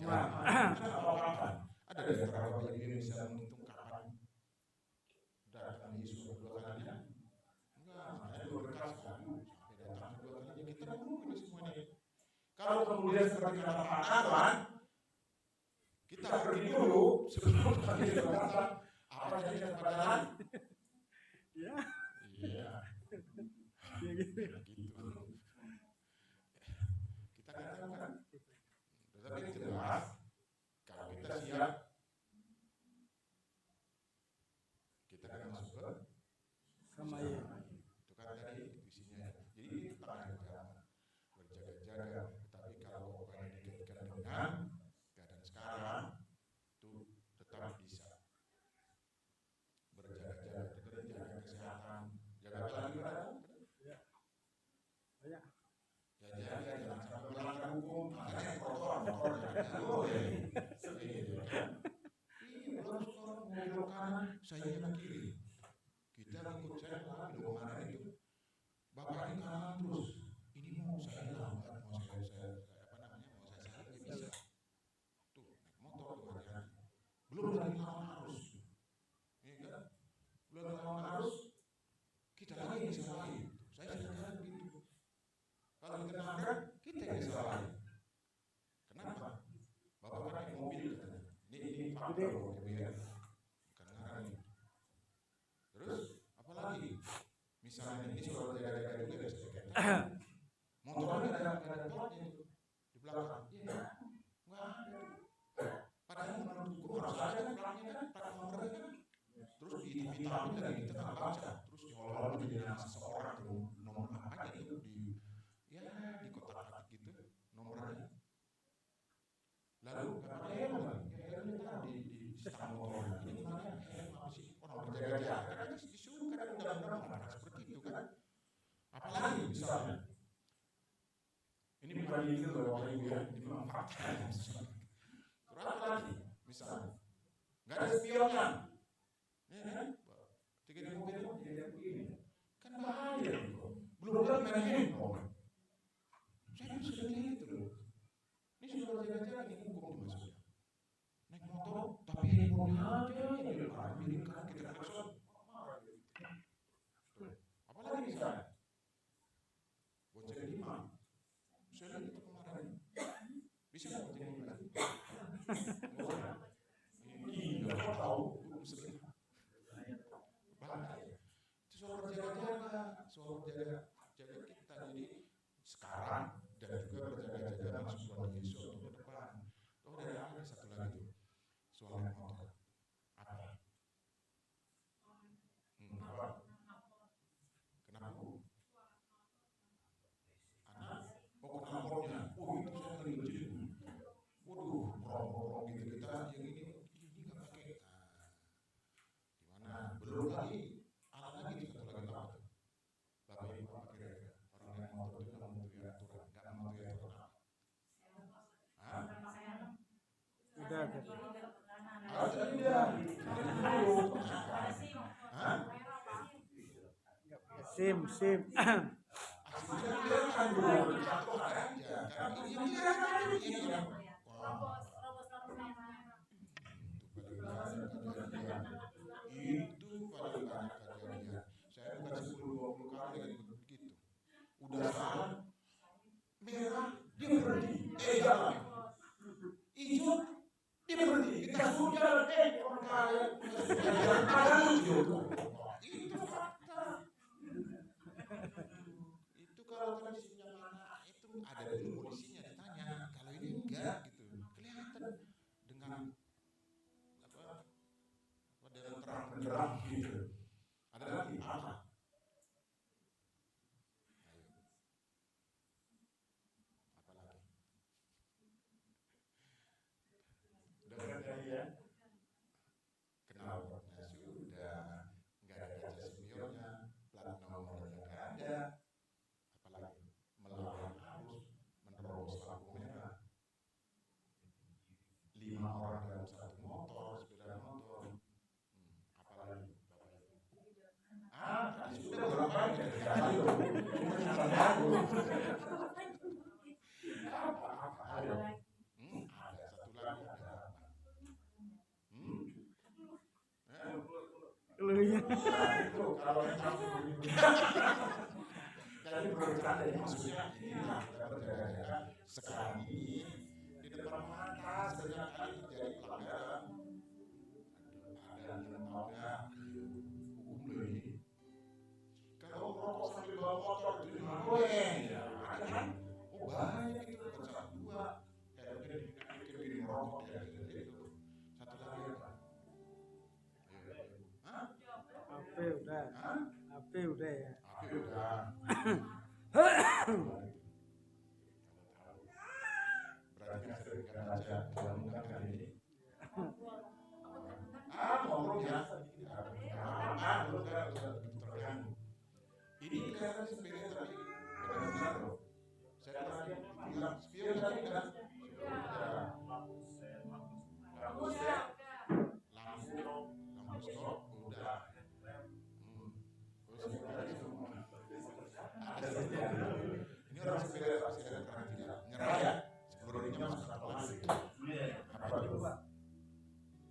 Apa-apa. Ada di antara Bapak Ibu yang bisa menghitung kapan datang Yesus kedua kalinya? Enggak, makanya dua berkas kan sampai datang kedua kalinya kita menunggu ini semua ini. Kalau kemudian seperti kata Pak Arwan, kita pergi dulu sebelum kami datang. Apa jadi kesempatan? ya. Iya. Ya gitu. Gitu. Kita nggak tahu kan. Tetapi jelas kalau kita siap, kita akan masuk ke Sama ya. itu kan tadi isinya. Jadi ini tentang agama berjaga-jaga. Tetapi kalau pokoknya dikaitkan dengan keadaan sekarang, itu tetap bisa berjaga-jaga. Itu tadi jaga kesehatan, jaga apa lagi berada? Ya. Banyak. Ya jaga jangan sampai melanggar hukum. Makanya yang kotor jangan ya. Gitu kan? Iya, belum sekarang mau belok kanan, saya yang kiri. Kita ikut saya belok kemana itu. Bapak ini kanan terus. Ini mau saya lambat, mau saya apa namanya, mau saya salip nggak bisa. Tuh naik motor tuh hati-hati. Belum lagi lawan arus. Iya kan? Belum lawan arus, kita lagi yang disalahin. Saya sadar begitu. Kalau kita nabrak, kita yang disalahin. Kenapa? Bapak kan naik mobil katanya. Ini fakta loh, ya. Bukan ngarang ini. Terus, apalagi? Misalnya ini soal jaga-jaga juga bisa dikatakan. Motornya ada platnya itu di belakang. Iya, nggak ada. Padahal menurut hukum harus ada kan platnya kan, plat nomornya kan. Terus dihitam-hitamin lagi kita nggak baca. Terus diolah-olah jadi nama seseorang tuh nomor apa itu di kotak-kotak gitu nomornya. Lalu nggak ada helm lagi, helmnya taruh di stang motornya. Ini gimana? Helm apa sih? Orang berjaga-jaga kan disuruh kan undang-undang mengatakan seperti itu kan. Apalagi misalnya, ini bukan ini loh Bapak Ibu ya, ini memang fakta. Terus apa lagi? Misalnya, nggak ada spionnya, ya kan? Ketika di mobil jadi begini, kan bahaya itu. Belum lagi main handphone. Saya sudah lihat itu loh. Ini sudah jaga-jaga ini hukum dimasuknya. Naik motor, tapi handphonenya aja yang di depan, miringkan kita klakson. Apalagi misalnya, bonceng imam. Saya lihat itu kemarin. Bisa nggak bonceng imam lagi? Iya, kau tahu, muslim. soal berjaga kita. Jadi sekarang dan juga berjaga-jaga masuk bulan Yesus untuk ke depan. Oh, dari ada satu lagi tuh soal naik motor. Apa? Apa? Kenapa? Anak? Oh, knalpotnya. Oh, itu saya paling benci. Waduh, rong gitu kita yang ini nggak pakai. Gimana? Belum lagi, ada lagi satu lagi apa tuh? Bapak Ibu apa kira-kira? Orang naik motor itu nggak mematuhi aturan, nggak mematuhi aturan. Hah? Udah. Hah? SIM. Aslinya kan dulu jatuh aja. Karena ini yang kelihatan ini yang itu paling banyak kejadian. Saya bukan 10-20 kali yang begitu. Udah salah, merah dia berhenti, jalan. Hijau dia berhenti, kita suruh jalan, orang kaya ada hijau. Itu fakta. Itu kalau tradisinya mana itu ada dulu polisinya ditanya. Kalau ini enggak gitu, kelihatan dengan dengan terang benderang gitu. Ada lagi apa? Ayo. Apa lagi? Udah kan tadi ya? Knalpotnya sudah, nggak ada kaca spionnya, plat nomornya nggak ada. Apalagi melawan arus, menerobos lampu merah. 5 orang dalam satu motor, sepeda motor. Apalagi Bapak Ibu? Tadi sudah berapa kali dari tadi loh. Apa? Ayo. Ada satu lagi, ada apa? Itu kalau yang jadi bercanda ini maksudnya ini kita berjaga-jaga sekarang ini di depan mata setiap kali terjadi pelanggaran. Ada yang tahu ya hukum lo ini. Kalau merokok sambil bawa motor itu cuma goreng ya, ada kan? Oh banyak itu bukan satu dua. Kayak mungkin gini merokok ya gitu. Satu lagi apa? Hah? HP udah. Hah? HP udah ya. HP udah. Berarti kan sering kan aja gabungan kali ini. Ngobrol biasa begini. Belum terganggu. Ini kelihatan sepele tapi benar-benar loh. Saya tadi bilang spion tadi kan. Lampu stop udah. Ini orang sepeda pasti ada pernah tidak nyerah ya 10.000 masuk satu lagi. Apa itu?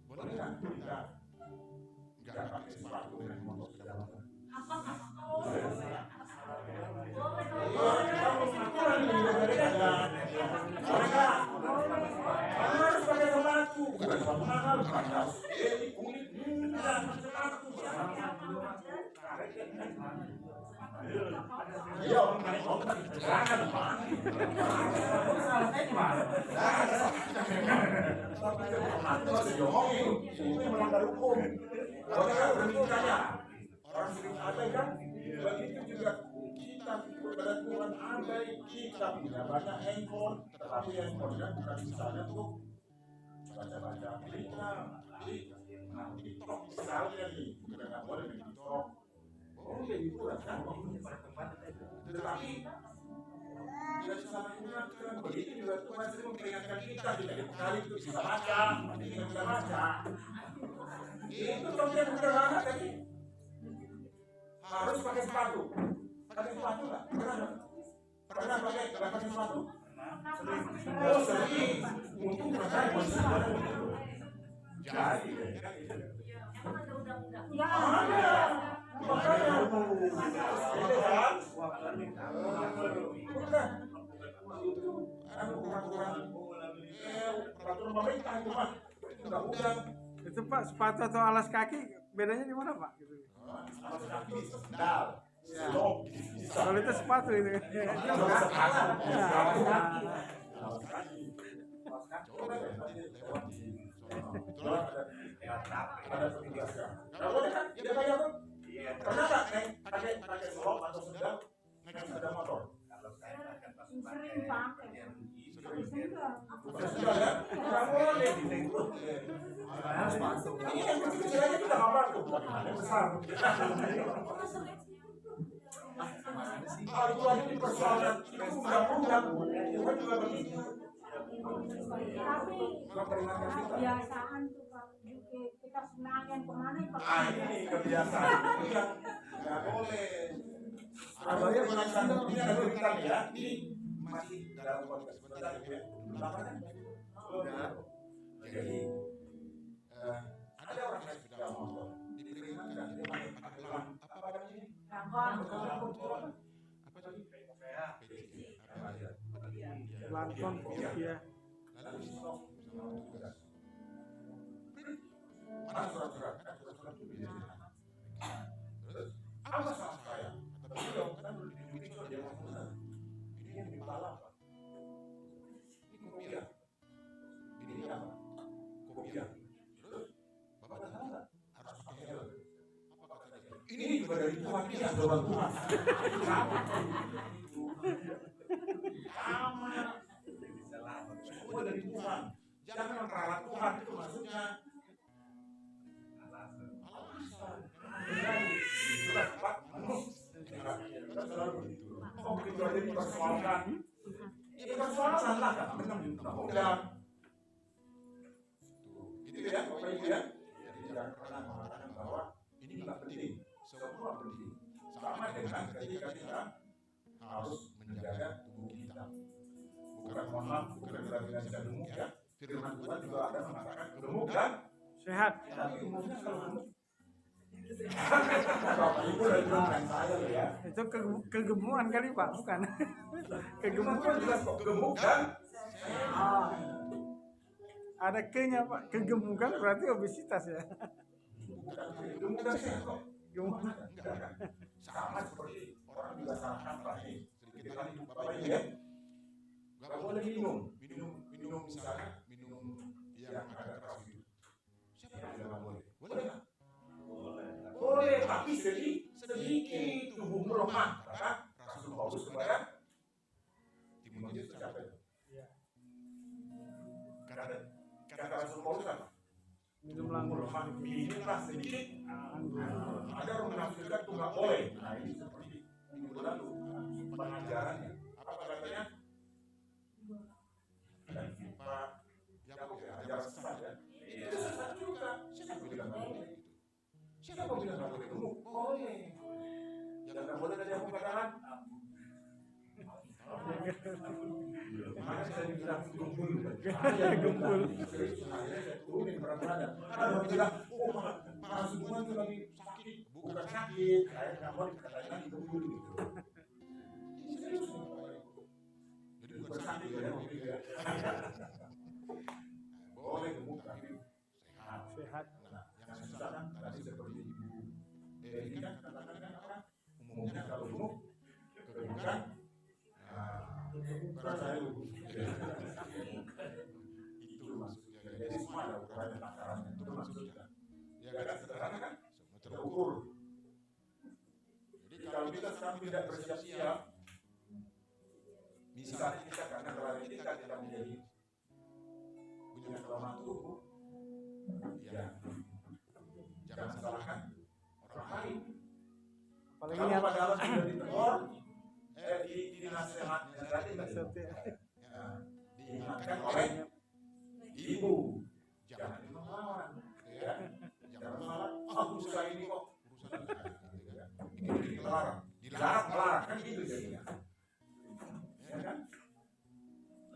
Boleh nggak kita nggak pakai sepatu dari motor sepeda motor? Harus pakai sepatu, bukan sepatu mahal, bukan kulit. Iya, orang naik motor jangan Pak. Salahnya di mana? Itu masih diomongin, itu melanggar hukum. Orang kan berbicara, orang sering ada kan, begitu juga kita berkebutuhan ada, kita punya banyak handphone, tetapi handphonenya bukan misalnya tuh baca-baca berita, TikTok misalnya nih, bukan nggak boleh di TikTok. Boleh itu kan, tetapi dari sana ingatkan begitu juga Tuhan sering memperingatkan kita tidak kali itu bisa baca, ini bisa baca. Itu contohnya sederhana tadi. Harus pakai sepatu. Pakai sepatu nggak? Pernah pakai nggak pakai sepatu? Oh sering. Untung pernah masih ada begitu. Jadi. Nggak ada. Makanya itu kan peraturan pemerintah itu Pak. Undang-undang. Itu Pak sepatu atau alas kaki bedanya di mana Pak? Gitu. Alas kaki sendal. Kalau itu sepatu itu. Coba nanti lewat di sono. Itulah ada petugasnya. Nggak boleh kan? Dia bayar tuh. Pernah nggak pakai solok atau sendal naik sepeda motor? Sering pakai. Sendal ya? Nggak boleh. Ini yang kecil-kecil aja kita nggak tuh. Yang besar. Itu aja dipersoalkan. Itu undang-undang. Itu kan juga begitu. Tapi kebiasaan tuh Pak, kita senangin kemana Pak? Ini kebiasaan. Nggak boleh. Surabaya bukan sandal ini ada kita ya. Ini masih dalam konteks sebentar ya. Belakang kan sudah. Jadi ada orang yang sepeda motor diperingatkan dia pakai pelang apa namanya? Rangkong. Apa tadi? PCA. Apa ya? Langkong ya. Lalu di stop sama petugas. Mana surat-surat? Kan surat-surat itu biasanya. Terus apa salah saya? Kata beliau kan di itu dia mau benar. Ini yang dipala Pak. Ini kopiah. Ini apa? Kopiah. Terus Bapak tahu nggak? Harus pakai helm. Apa kata dia? Ini juga dari Tuhan, ini aturan Tuhan. Sama. Semua dari Tuhan. Jangan memperalat Tuhan, itu maksudnya. Alasan. Pak, kok begitu aja dipersoalkan? Ya dipersoalkan lah, kan? Undang-undang. Gitu ya, Bapak Ibu ya. Jadi jangan pernah mengatakan bahwa ini nggak penting. Semua penting. Sama dengan ketika kita harus menjaga tubuh kita. Bukan mohon maaf, bukan berarti tidak gemuk ya. Firman Tuhan juga ada mengatakan gemuk dan Sehat. tapi gemuknya kalau gemuk. Bapak Ibu dan bukan saya loh ya. Itu kegemukan kali Pak, bukan? Firman Tuhan jelas kok gemuk dan Ada ke-nya Pak. Kegemukan berarti obesitas ya. bukan gemuk dan sehat kok. Gemuk. Enggak. Sama seperti orang juga salah kaprah nih. Sedikit lagi Bapak Ibu ya. Nggak boleh minum misalnya minum yang ada keras itu. Siapa yang bilang nggak boleh? Boleh nggak? Boleh, tapi sedikit tubuhmu lemah. Karena Rasul Paulus kepada Timotius siapa itu? Kata Rasul Paulus apa? Minum Tubuhmu langgur. lemah, minumlah sedikit. Ada orang menafsirkan itu nggak boleh. Nah ini seperti minggu lalu pengajarannya. Apa katanya? Dan Pak Yakub ya, ajar sesat ya. Itu sesat juga. Siapa bilang nggak boleh gitu? Siapa bilang nggak boleh gemuk? Boleh. Yang nggak boleh tadi aku katakan. Mana saya dibilang gempul? Gempul. Saya turunin berat badan. Ada orang bilang, oh para semua itu lagi sakit. Bukan sakit. Saya nggak mau dikatakan lagi gempul gitu. Serius. Jadi bukan sakit ya, boleh gemuk tapi sehat. Sehat. Nah, yang susah kan tadi seperti Ibu Erika katakan kan apa? Umumnya kalau gemuk kegemukan, berat saya lugu. Itu maksudnya. Jadi semua ada ukuran dan takarannya. Itu maksudnya. Ya kan sederhana kan? Semua terukur. Jadi kalau kita sekarang tidak bersiap-siap, misalnya kita karena kelelahan kita tidak menjadi punya kelemahan tubuh, ya jangan salahkan orang lain. Apalagi Kalau yang padahal sudah ditegur, dinasehati, ya, diingatkan oleh ibu, jangan melawan, ya, jangan melawan. Urusan ini kok urusan ini dilarang kan gitu jadinya. Ya kan?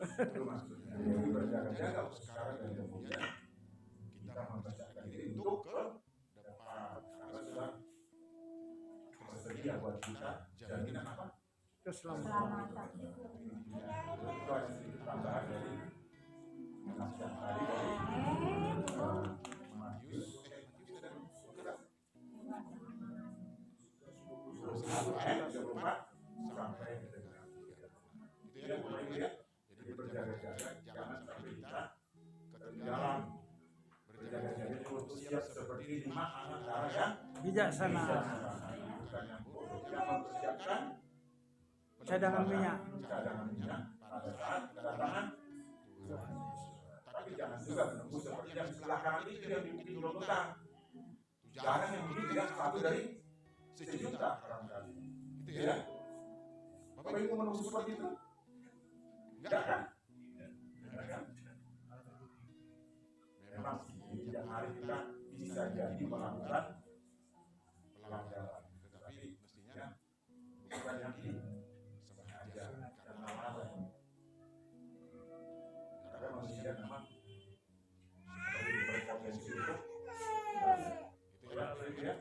Itu maksudnya. Jadi berjaga-jaga sekarang dan kemudian kita mempersiapkan diri untuk ke depan. Karena sudah tersedia buat kita jaminan apa? keselamatan. Itu ada sedikit tambahan dari nasihat tadi dari Matius. lima anak darah yang bijaksana. bukan yang bodoh, yang mempersiapkan Cadangan minyak. pada saat kedatangan Tuhan Yesus. Tapi jangan juga menembus seperti yang sebelah kanan itu yang dibikin Golgota. Jangan yang begitu ya, satu dari sejuta barangkali. Gitu ya. Bapak Ibu menembus seperti itu? Enggak kan? Memang setiap hari kita bisa jadi melakukan pelanggaran, tetapi mestinya bukan yang sengaja karena lalai. Karena manusia memang seperti berpotensi untuk itu ya,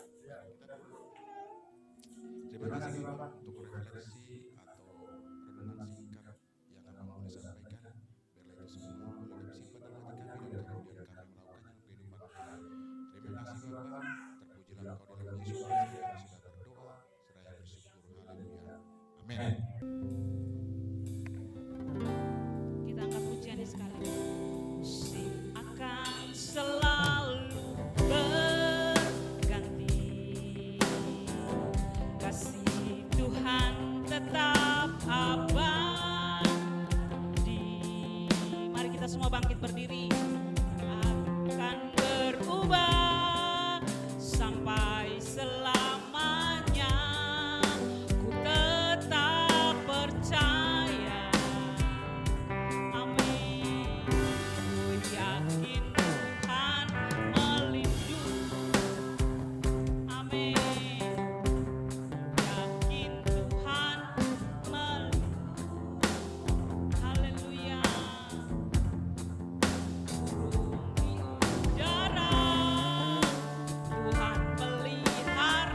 Terima kasih Bapak untuk refleksi atau renungan singkat yang Abang boleh sampaikan. Biarlah itu semua boleh kami simpan dalam hati kami dan kemudian kami melakukannya dalam kehidupan kami. Terima kasih Bapak. Terpujilah Engkau dalam Yesus Kristus yang sudah berdoa. Seraya bersyukur. Haleluya. Amin. Kita angkat pujiannya sekali. Musim akan selalu berganti, kasih Tuhan tetap abadi. Mari kita semua bangkit berdiri. Akan berubah sampai selamanya. Ku tetap percaya. Amin. Ku yakin Tuhan melindungi. Amin. Yakin Tuhan melindungi. Haleluya. Burung di udara Tuhan pelihara.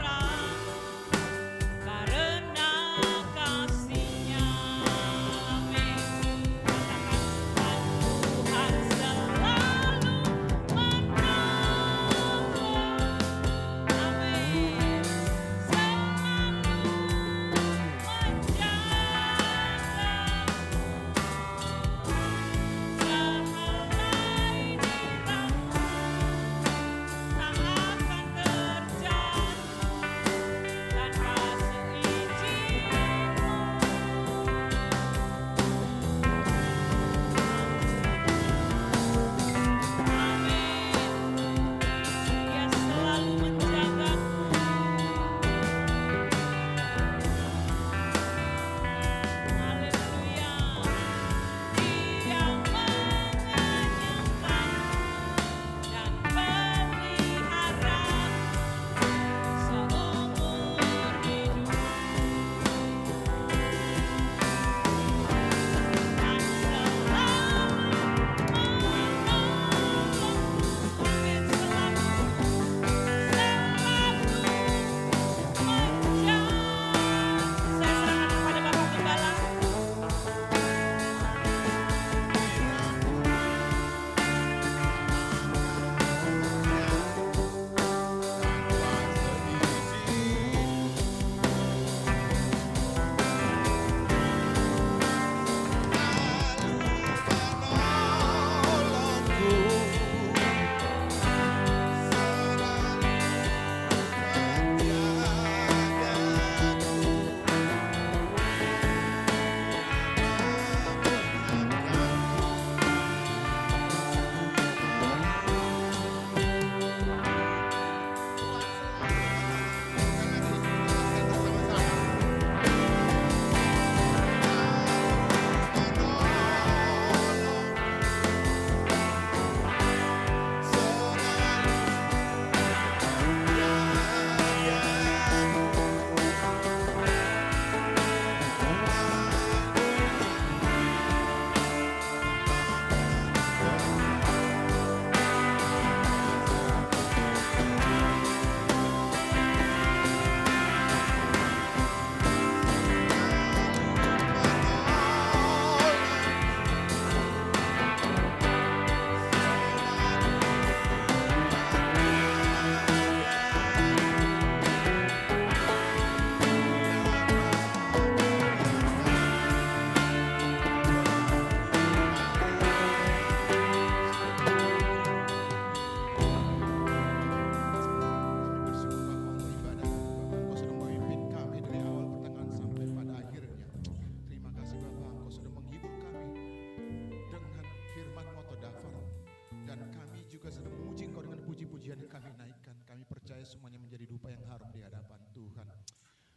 yang harum di hadapan Tuhan.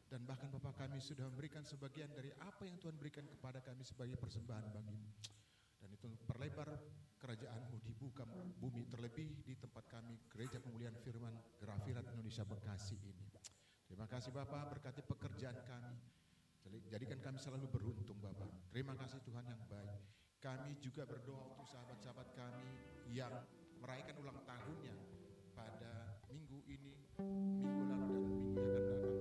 Dan bahkan Bapa, kami sudah memberikan sebagian dari apa yang Tuhan berikan kepada kami sebagai persembahan bagi-Mu. Dan itu perlebar kerajaan-Mu di buka bumi, terlebih di tempat kami, Gereja Pemulihan Firman Grafirat Indonesia Bekasi ini. Terima kasih Bapa, berkati pekerjaan kami. Jadikan kami selalu beruntung Bapa. Terima kasih Tuhan yang baik. Kami juga berdoa untuk sahabat-sahabat kami yang merayakan ulang tahunnya pada minggu ini, minggu lalu dan minggu yang akan datang.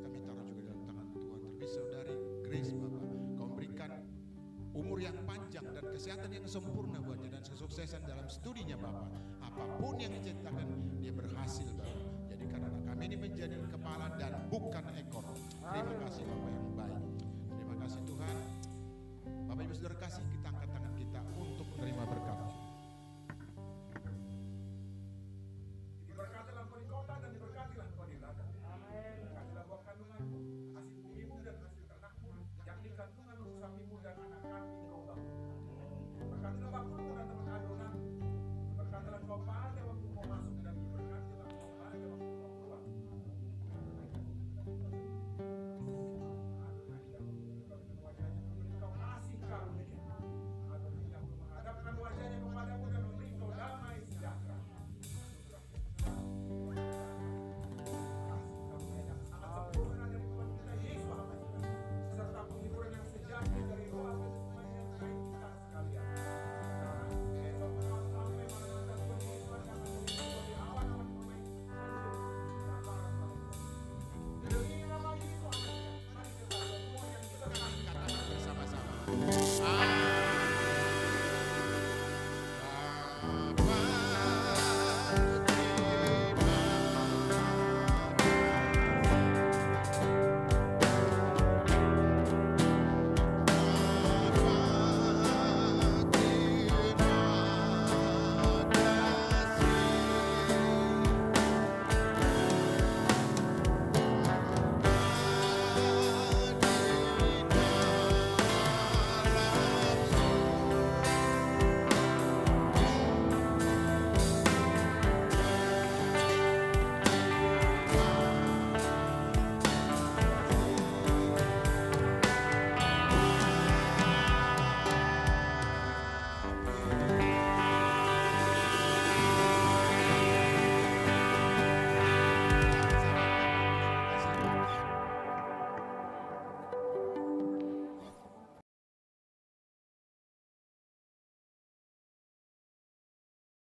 Kami taruh juga dalam tangan Tuhan. Terlebih saudari Grace Bapa, Kau berikan umur yang panjang dan kesehatan yang sempurna buatnya dan kesuksesan dalam studinya Bapa. Apapun yang diciptakan dia berhasil Bapa. Jadikan anak kami ini menjadi kepala dan bukan ekor. Terima kasih Bapa yang baik. Terima kasih Tuhan. Bapak Ibu Saudara kasih, kita angkat tangan kita untuk menerima berkat.